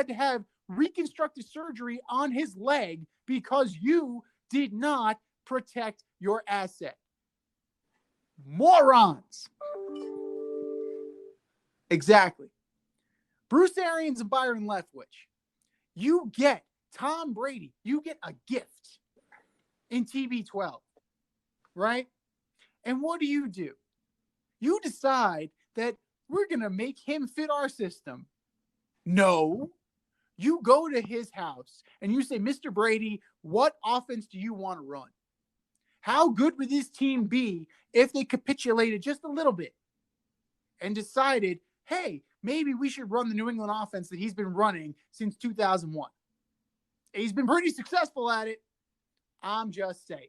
to have reconstructive surgery on his leg because you did not protect your asset. Morons. Exactly. Bruce Arians and Byron Leftwich. You get Tom Brady. You get a gift in TB12, right? And what do? You decide that we're going to make him fit our system. No, You go to his house and you say, Mr. Brady, what offense do you want to run? How good would this team be if they capitulated just a little bit and decided, hey, maybe we should run the New England offense that he's been running since 2001? He's been pretty successful at it. I'm just saying.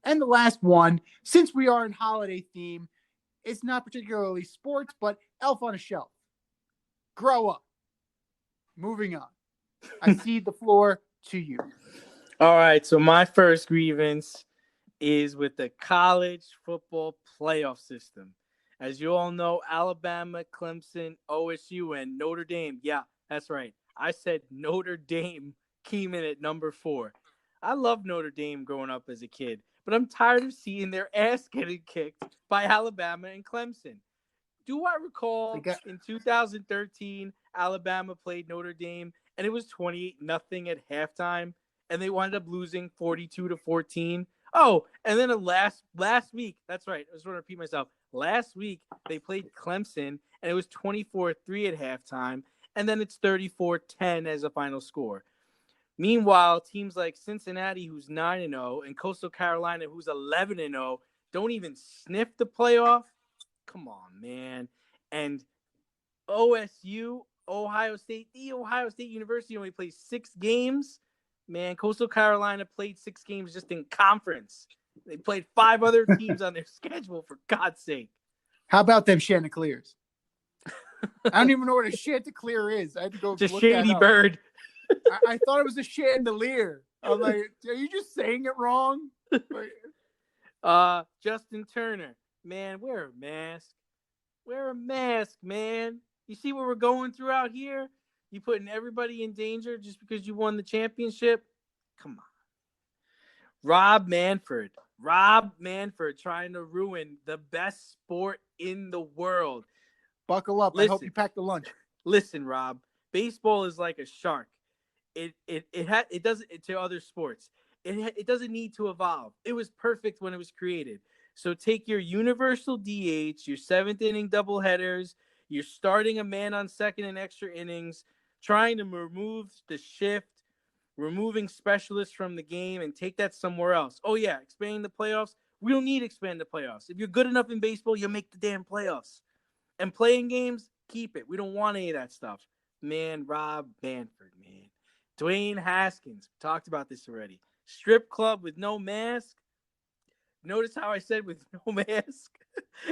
And the last one, since we are in holiday theme, it's not particularly sports, but Elf on a Shelf. Grow up. Moving on. I cede the floor to you. All right, so my first grievance is with the college football playoff system. As you all know, Alabama, Clemson, OSU, and Notre Dame. Yeah, that's right. I said Notre Dame came in at number 4. I loved Notre Dame growing up as a kid, but I'm tired of seeing their ass getting kicked by Alabama and Clemson. Do I recall in 2013, Alabama played Notre Dame and it was 28-0 at halftime and they wound up losing 42-14? Oh, and then last week, that's right, I just want to repeat myself. Last week, they played Clemson and it was 24-3 at halftime and then it's 34-10 as a final score. Meanwhile, teams like Cincinnati, who's 9-0, and Coastal Carolina, who's 11-0, don't even sniff the playoff. Come on, man. And OSU, Ohio State University only plays 6 games. Man, Coastal Carolina played 6 games just in conference. They played 5 other teams on their schedule, for God's sake. How about them Chanticleers? I don't even know what a Chanticleer is. I had to go It's a look shady that up. bird. I thought it was a chandelier. I'm like, are you just saying it wrong? Justin Turner. Man, wear a mask. Wear a mask, man. You see what we're going through out here? You putting everybody in danger just because you won the championship? Come on. Rob Manfred trying to ruin the best sport in the world. Buckle up. I hope you packed the lunch. Listen, Rob. Baseball is like a shark. It doesn't to other sports. It doesn't need to evolve. It was perfect when it was created. So take your universal DH, your 7th inning doubleheaders, you're starting a man on second in extra innings, trying to remove the shift, removing specialists from the game, and take that somewhere else. Oh, yeah, expanding the playoffs. We don't need to expand the playoffs. If you're good enough in baseball, you make the damn playoffs. And playing games, keep it. We don't want any of that stuff. Man, Rob Manfred, man. Dwayne Haskins, we talked about this already. Strip club with no mask. Notice how I said with no mask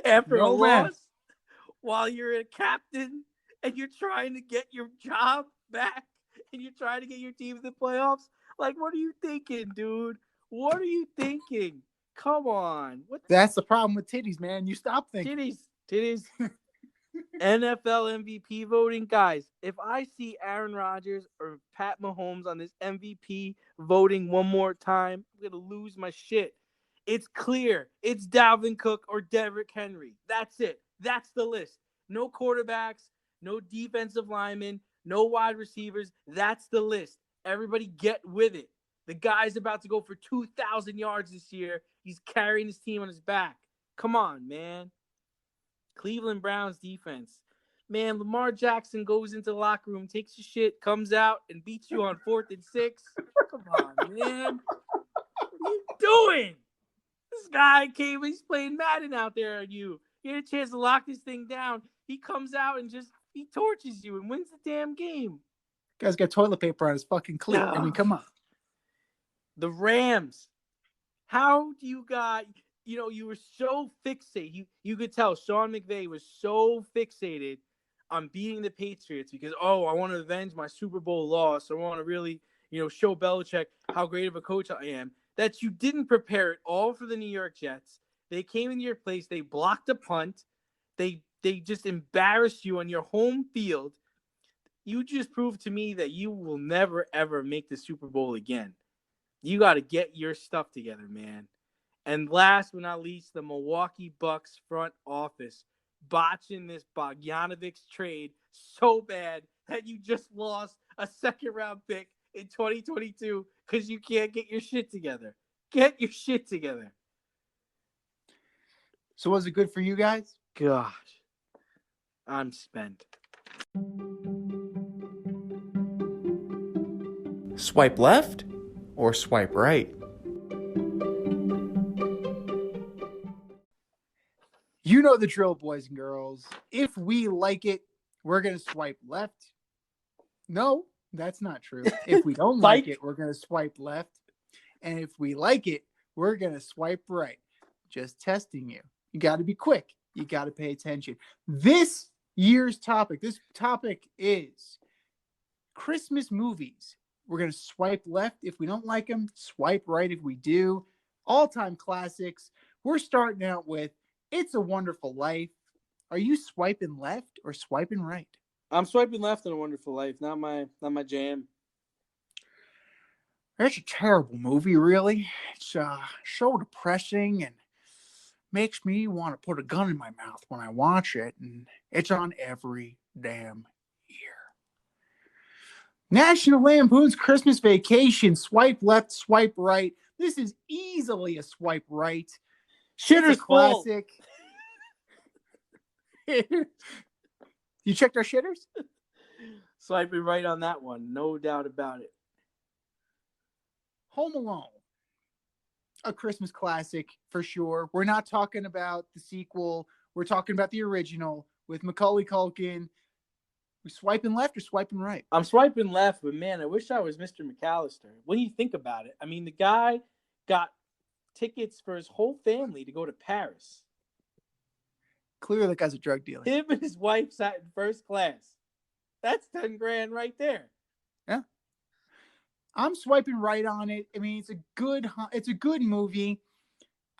after a loss while you're a captain and you're trying to get your job back and you're trying to get your team to the playoffs. Like, what are you thinking, dude? What are you thinking? Come on. That's the problem with titties, man. You stop thinking. Titties. NFL MVP voting, guys. If I see Aaron Rodgers or Pat Mahomes on this MVP voting one more time, I'm gonna lose my shit. It's clear. It's Dalvin Cook or Derrick Henry. That's it. That's the list. No quarterbacks, no defensive linemen, no wide receivers. That's the list. Everybody get with it. The guy's about to go for 2,000 yards this year. He's carrying his team on his back. Come on, man. Cleveland Browns defense. Man, Lamar Jackson goes into the locker room, takes his shit, comes out, and beats you on 4th and 6. Come on, man. What are you doing? This guy he's playing Madden out there on you. He had a chance to lock this thing down. He comes out and he torches you and wins the damn game. Guy's got toilet paper on his fucking cleat. I mean, come on. The Rams. How do you guys... you were so fixated. You could tell Sean McVay was so fixated on beating the Patriots because, I want to avenge my Super Bowl loss. I want to really, show Belichick how great of a coach I am, that you didn't prepare it all for the New York Jets. They came into your place. They blocked a punt. They just embarrassed you on your home field. You just proved to me that you will never, ever make the Super Bowl again. You got to get your stuff together, man. And last but not least, the Milwaukee Bucks front office botching this Bogdanovich trade so bad that you just lost a 2nd-round pick in 2022 because you can't get your shit together. Get your shit together. So was it good for you guys? Gosh, I'm spent. Swipe left or swipe right? You know the drill, boys and girls. If we like it, we're going to swipe left. No, that's not true. If we don't like it, we're going to swipe left. And if we like it, we're going to swipe right. Just testing you. You got to be quick. You got to pay attention. This topic is Christmas movies. We're going to swipe left if we don't like them, swipe right if we do. All-time classics. We're starting out with It's a Wonderful Life. Are you swiping left or swiping right? I'm swiping left in A Wonderful Life. Not my jam. It's a terrible movie, really. It's so depressing and makes me want to put a gun in my mouth when I watch it. And it's on every damn year. National Lampoon's Christmas Vacation. Swipe left, swipe right. This is easily a swipe right. Shitter's classic. You checked our shitters? Swiping right on that one. No doubt about it. Home Alone. A Christmas classic for sure. We're not talking about the sequel. We're talking about the original with Macaulay Culkin. We swiping left or swiping right? I'm swiping left, but man, I wish I was Mr. McAllister. When you think about it, I mean, the guy got tickets for his whole family to go to Paris. Clearly, that guy's a drug dealer. Him and his wife sat in first class. That's $10,000 right there. Yeah. I'm swiping right on it. I mean, it's a good movie.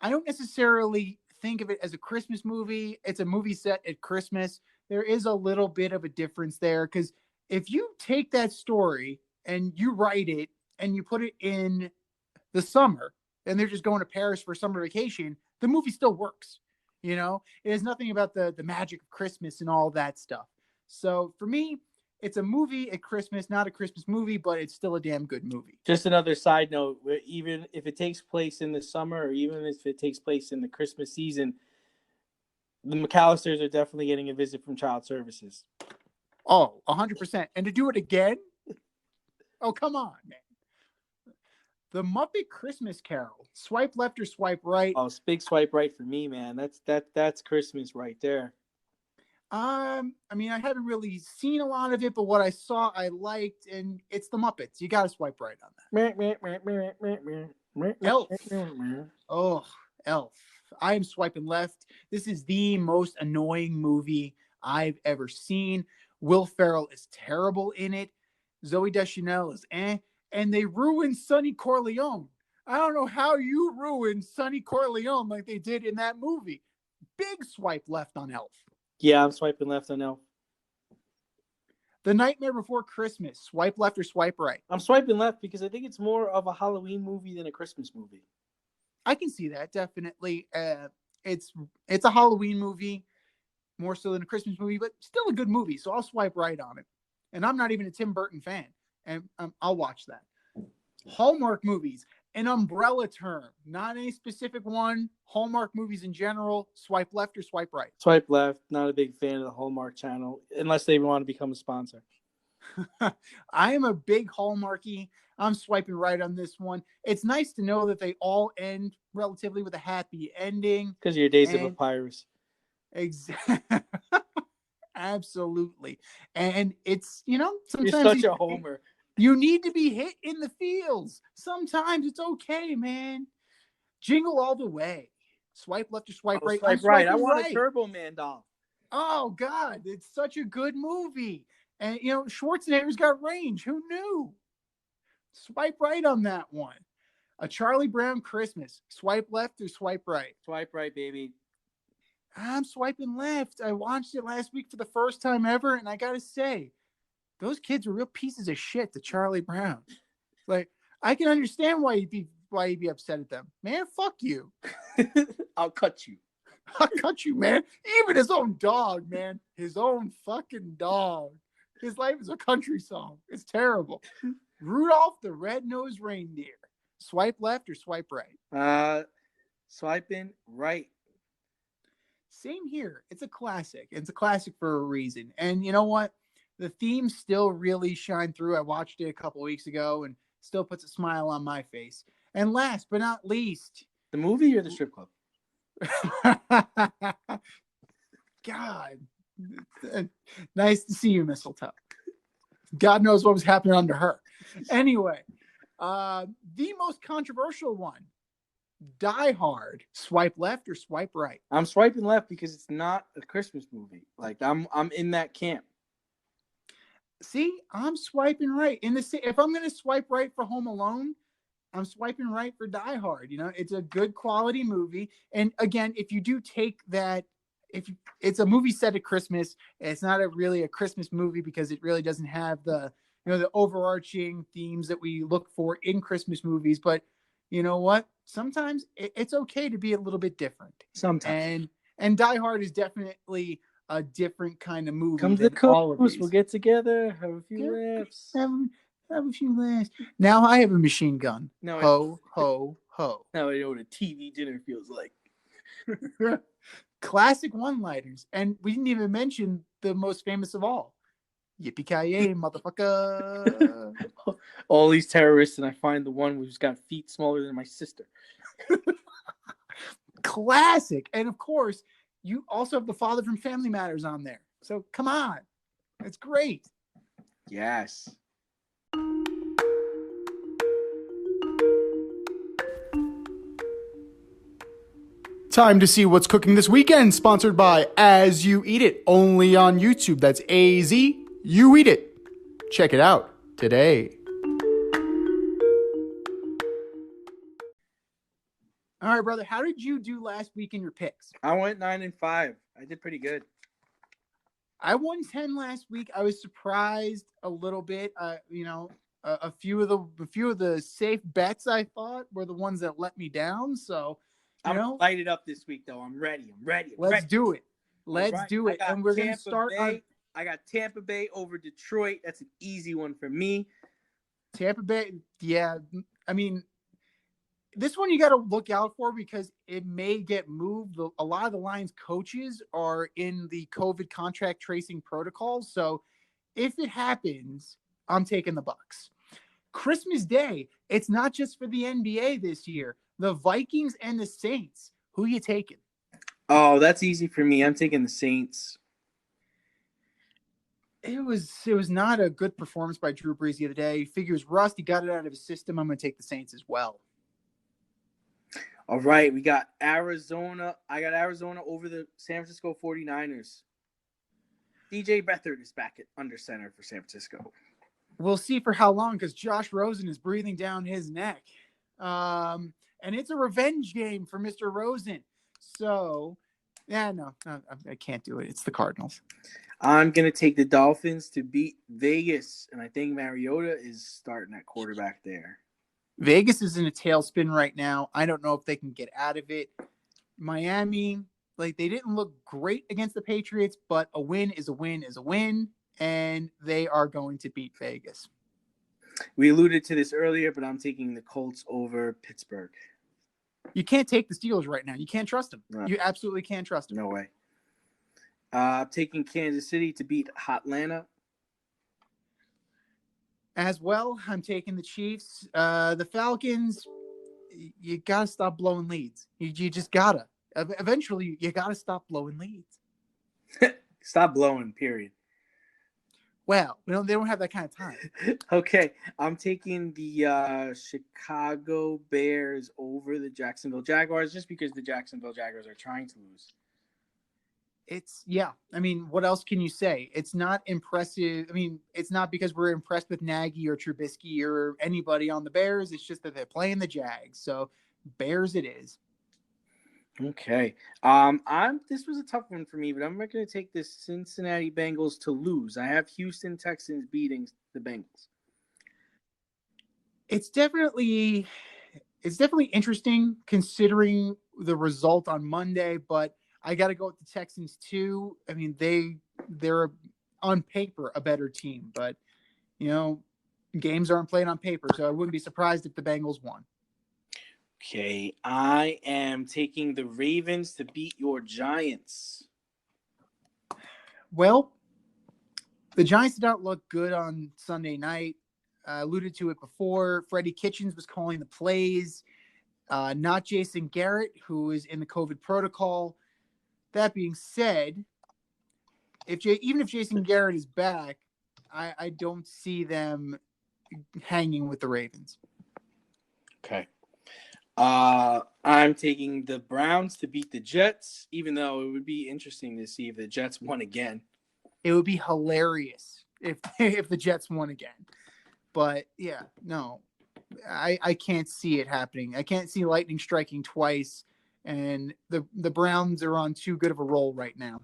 I don't necessarily think of it as a Christmas movie. It's a movie set at Christmas. There is a little bit of a difference there because if you take that story and you write it and you put it in the summer and they're just going to Paris for summer vacation, the movie still works. You know, it has nothing about the magic of Christmas and all that stuff. So for me, it's a movie at Christmas, not a Christmas movie, but it's still a damn good movie. Just another side note, even if it takes place in the summer or even if it takes place in the Christmas season, the McAllisters are definitely getting a visit from Child Services. Oh, 100%. And to do it again? Oh, come on, man. The Muppet Christmas Carol. Swipe left or swipe right? Oh, big swipe right for me, man. That's Christmas right there. I mean, I haven't really seen a lot of it, but what I saw, I liked, and it's the Muppets. You got to swipe right on that. Elf. Oh, Elf. I am swiping left. This is the most annoying movie I've ever seen. Will Ferrell is terrible in it. Zooey Deschanel is and they ruined Sonny Corleone. I don't know how you ruined Sonny Corleone like they did in that movie. Big swipe left on Elf. Yeah, I'm swiping left on Elf. The Nightmare Before Christmas. Swipe left or swipe right? I'm swiping left because I think it's more of a Halloween movie than a Christmas movie. I can see that, definitely. It's a Halloween movie, more so than a Christmas movie, but still a good movie, so I'll swipe right on it. And I'm not even a Tim Burton fan, and I'll watch that. Hallmark movies, an umbrella term, not any specific one. Hallmark movies in general, swipe left or swipe right? Swipe left. Not a big fan of the Hallmark channel, unless they want to become a sponsor. I am a big Hallmarky. I'm swiping right on this one. It's nice to know that they all end relatively with a happy ending. Because of your days of papyrus. Exactly. Absolutely. And it's, sometimes you're such a homer. You need to be hit in the feels. Sometimes it's okay, man. Jingle All the Way. Swipe left or swipe right? Swipe right. I want a Turbo Man doll. Oh, God. It's such a good movie. And, Schwarzenegger's got range. Who knew? Swipe right on that one. A Charlie Brown Christmas. Swipe left or swipe right? Swipe right, baby. I'm swiping left. I watched it last week for the first time ever, and I got to say, those kids were real pieces of shit to Charlie Brown. Like, I can understand why you'd be upset at them. Man, fuck you. I'll cut you. I'll cut you, man. Even his own dog, man. His own fucking dog. His life is a country song. It's terrible. Rudolph the Red-Nosed Reindeer. Swipe left or swipe right? Swiping right. Same here. It's a classic. It's a classic for a reason. And you know what? the themes still really shine through. I watched it a couple weeks ago and still puts a smile on my face. And last but not least, The movie or the strip club? God, nice to see you, Mistletoe. God knows what was happening under her. Anyway, the most controversial one, Die Hard. Swipe left or swipe right? I'm swiping left because it's not a Christmas movie. Like I'm in that camp. See, I'm swiping right. If I'm going to swipe right for Home Alone, I'm swiping right for Die Hard. You know, it's a good quality movie. And again, if you do take that, it's a movie set at Christmas, it's not really a Christmas movie because it really doesn't have the overarching themes that we look for in Christmas movies. But you know what? Sometimes it's okay to be a little bit different. Sometimes. And Die Hard is definitely a different kind of movie Come to the than all of coast. these. We'll get together, have a few laughs. Have a few laughs. Now I have a machine gun. No, Ho, ho, ho. Now I know what a TV dinner feels like. Classic one-liners. And we didn't even mention the most famous of all. Yippee-ki-yay, motherfucker. All these terrorists, and I find the one who's got feet smaller than my sister. Classic. And of course, you also have the father from Family Matters on there. So come on. It's great. Yes. Time to see what's cooking this weekend, sponsored by As You Eat It, only on YouTube. That's A-Z, You Eat It. Check it out today. All right, brother. How did you do last week in your picks? I went 9-5. I did pretty good. I won 10 last week. I was surprised a little bit. A few of the safe bets I thought were the ones that let me down. So, I'm lighted up this week, though. I'm ready. Let's do it. Let's do it. And we're going to start on I got Tampa Bay over Detroit. That's an easy one for me. Tampa Bay. Yeah. I mean, this one you got to look out for because it may get moved. A lot of the Lions coaches are in the COVID contract tracing protocol. So if it happens, I'm taking the Bucs. Christmas Day, it's not just for the NBA this year. The Vikings and the Saints. Who you taking? Oh, that's easy for me. I'm taking the Saints. It was not a good performance by Drew Brees the other day. He figures rust. He got it out of his system. I'm going to take the Saints as well. All right, we got Arizona. I got Arizona over the San Francisco 49ers. DJ Beathard is back at under center for San Francisco. We'll see for how long because Josh Rosen is breathing down his neck. And it's a revenge game for Mr. Rosen. So, yeah, no, I can't do it. It's the Cardinals. I'm going to take the Dolphins to beat Vegas, and I think Mariota is starting at quarterback there. Vegas is in a tailspin right now. I don't know if they can get out of it. Miami, they didn't look great against the Patriots, but a win is a win is a win, and they are going to beat Vegas. We alluded to this earlier, but I'm taking the Colts over Pittsburgh. You can't take the Steelers right now. You can't trust them. No. You absolutely can't trust them. No way. I'm taking Kansas City to beat Hotlanta. As well, I'm taking the Chiefs. The Falcons, you got to stop blowing leads. You just got to. Eventually, you got to stop blowing leads. Stop blowing, period. Well, they don't have that kind of time. Okay, I'm taking the Chicago Bears over the Jacksonville Jaguars just because the Jacksonville Jaguars are trying to lose. I mean, what else can you say? It's not impressive. I mean, it's not because we're impressed with Nagy or Trubisky or anybody on the Bears. It's just that they're playing the Jags. So Bears it is. Okay. This was a tough one for me, but I'm not going to take the Cincinnati Bengals to lose. I have Houston Texans beating the Bengals. It's definitely interesting considering the result on Monday, but I got to go with the Texans too. I mean, they're on paper a better team, but games aren't played on paper, so I wouldn't be surprised if the Bengals won. Okay, I am taking the Ravens to beat your Giants. Well, The Giants did not look good on Sunday night. Alluded to it before. Freddie Kitchens was calling the plays, not Jason Garrett, who is in the COVID protocol. That being said, even if Jason Garrett is back, I don't see them hanging with the Ravens. Okay. I'm taking the Browns to beat the Jets, even though it would be interesting to see if the Jets won again. It would be hilarious if the Jets won again. But yeah, no, I can't see it happening. I can't see lightning striking twice, and the Browns are on too good of a roll right now.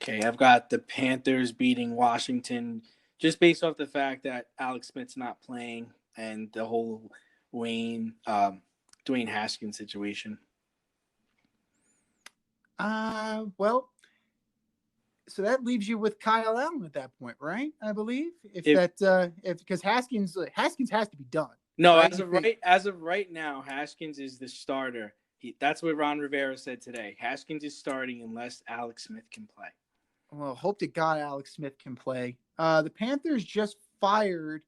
Okay, I've got the Panthers beating Washington just based off the fact that Alex Smith's not playing and the whole Dwayne Haskins situation. Well, so that leaves you with Kyle Allen at that point, right? I believe because Haskins has to be done. No, right? as of right now, Haskins is the starter. That's what Ron Rivera said today. Haskins is starting unless Alex Smith can play. Well, hope to God Alex Smith can play. The Panthers just fired.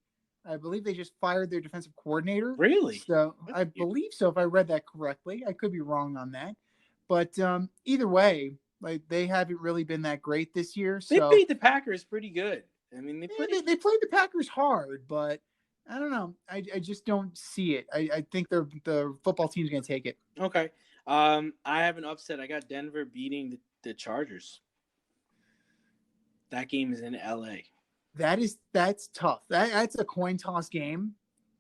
I believe they just fired their defensive coordinator. Really? So I believe so. If I read that correctly, I could be wrong on that. But either way, like they haven't really been that great this year. So they beat the Packers pretty good. I mean, they played the Packers hard, but I don't know. I just don't see it. I think the football team's going to take it. Okay. I have an upset. I got Denver beating the Chargers. That game is in LA. That's tough. That's a coin toss game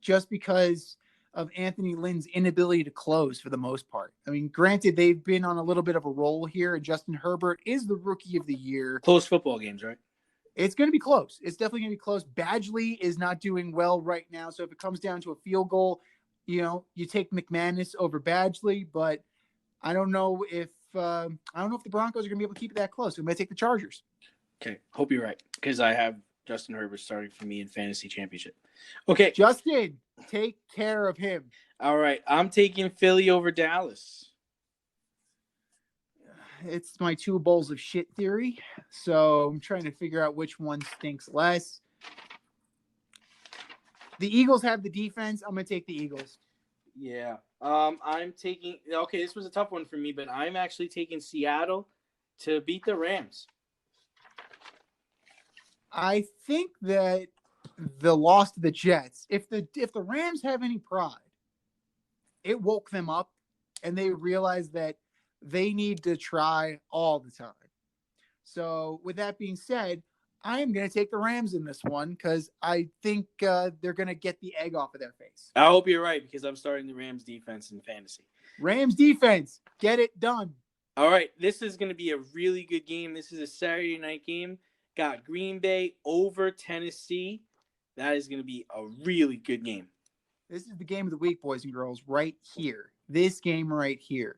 just because of Anthony Lynn's inability to close for the most part. I mean, granted, they've been on a little bit of a roll here, and Justin Herbert is the rookie of the year. Close football games, right? It's going to be close. It's definitely going to be close. Badgley is not doing well right now, so if it comes down to a field goal, you take McManus over Badgley, but I don't know if the Broncos are going to be able to keep it that close. I'm going to take the Chargers. Okay, hope you're right because I have Justin Herbert starting for me in fantasy championship. Okay, Justin, take care of him. All right, I'm taking Philly over Dallas. It's my 2 bowls of shit theory, so I'm trying to figure out which one stinks less. The Eagles have the defense. I'm going to take the Eagles. Yeah. I'm taking – okay, this was a tough one for me, but I'm actually taking Seattle to beat the Rams. I think that the loss to the Jets, if the Rams have any pride, it woke them up, and they realized that they need to try all the time. So with that being said, I am going to take the Rams in this one because I think they're going to get the egg off of their face. I hope you're right because I'm starting the Rams defense in fantasy. Rams defense, get it done. All right, this is going to be a really good game. This is a Saturday night game. Got Green Bay over Tennessee. That is going to be a really good game. This is the game of the week, boys and girls, right here. This game right here.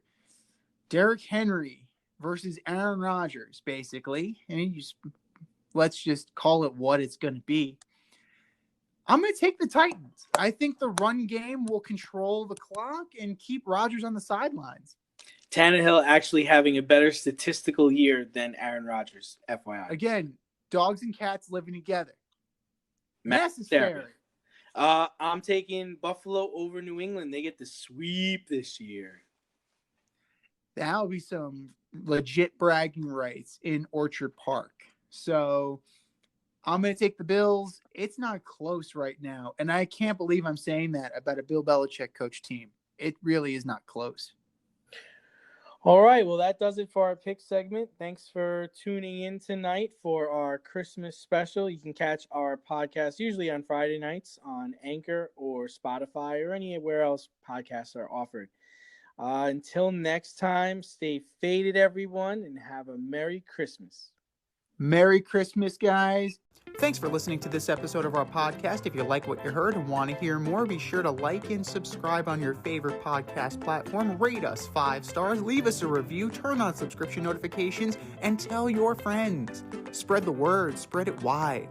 Derrick Henry versus Aaron Rodgers, basically. And let's just call it what it's going to be. I'm going to take the Titans. I think the run game will control the clock and keep Rodgers on the sidelines. Tannehill actually having a better statistical year than Aaron Rodgers, FYI. Again, dogs and cats living together. Necessary. I'm taking Buffalo over New England. They get the sweep this year. That'll be some legit bragging rights in Orchard Park. So I'm going to take the Bills. It's not close right now. And I can't believe I'm saying that about a Bill Belichick coach team. It really is not close. All right. Well, that does it for our pick segment. Thanks for tuning in tonight for our Christmas special. You can catch our podcast usually on Friday nights on Anchor or Spotify or anywhere else podcasts are offered. Until next time, stay faded, everyone, and have a Merry Christmas. Merry Christmas, guys. Thanks for listening to this episode of our podcast. If you like what you heard and want to hear more, be sure to like and subscribe on your favorite podcast platform. Rate us 5 stars, leave us a review, turn on subscription notifications, and tell your friends. Spread the word, spread it wide.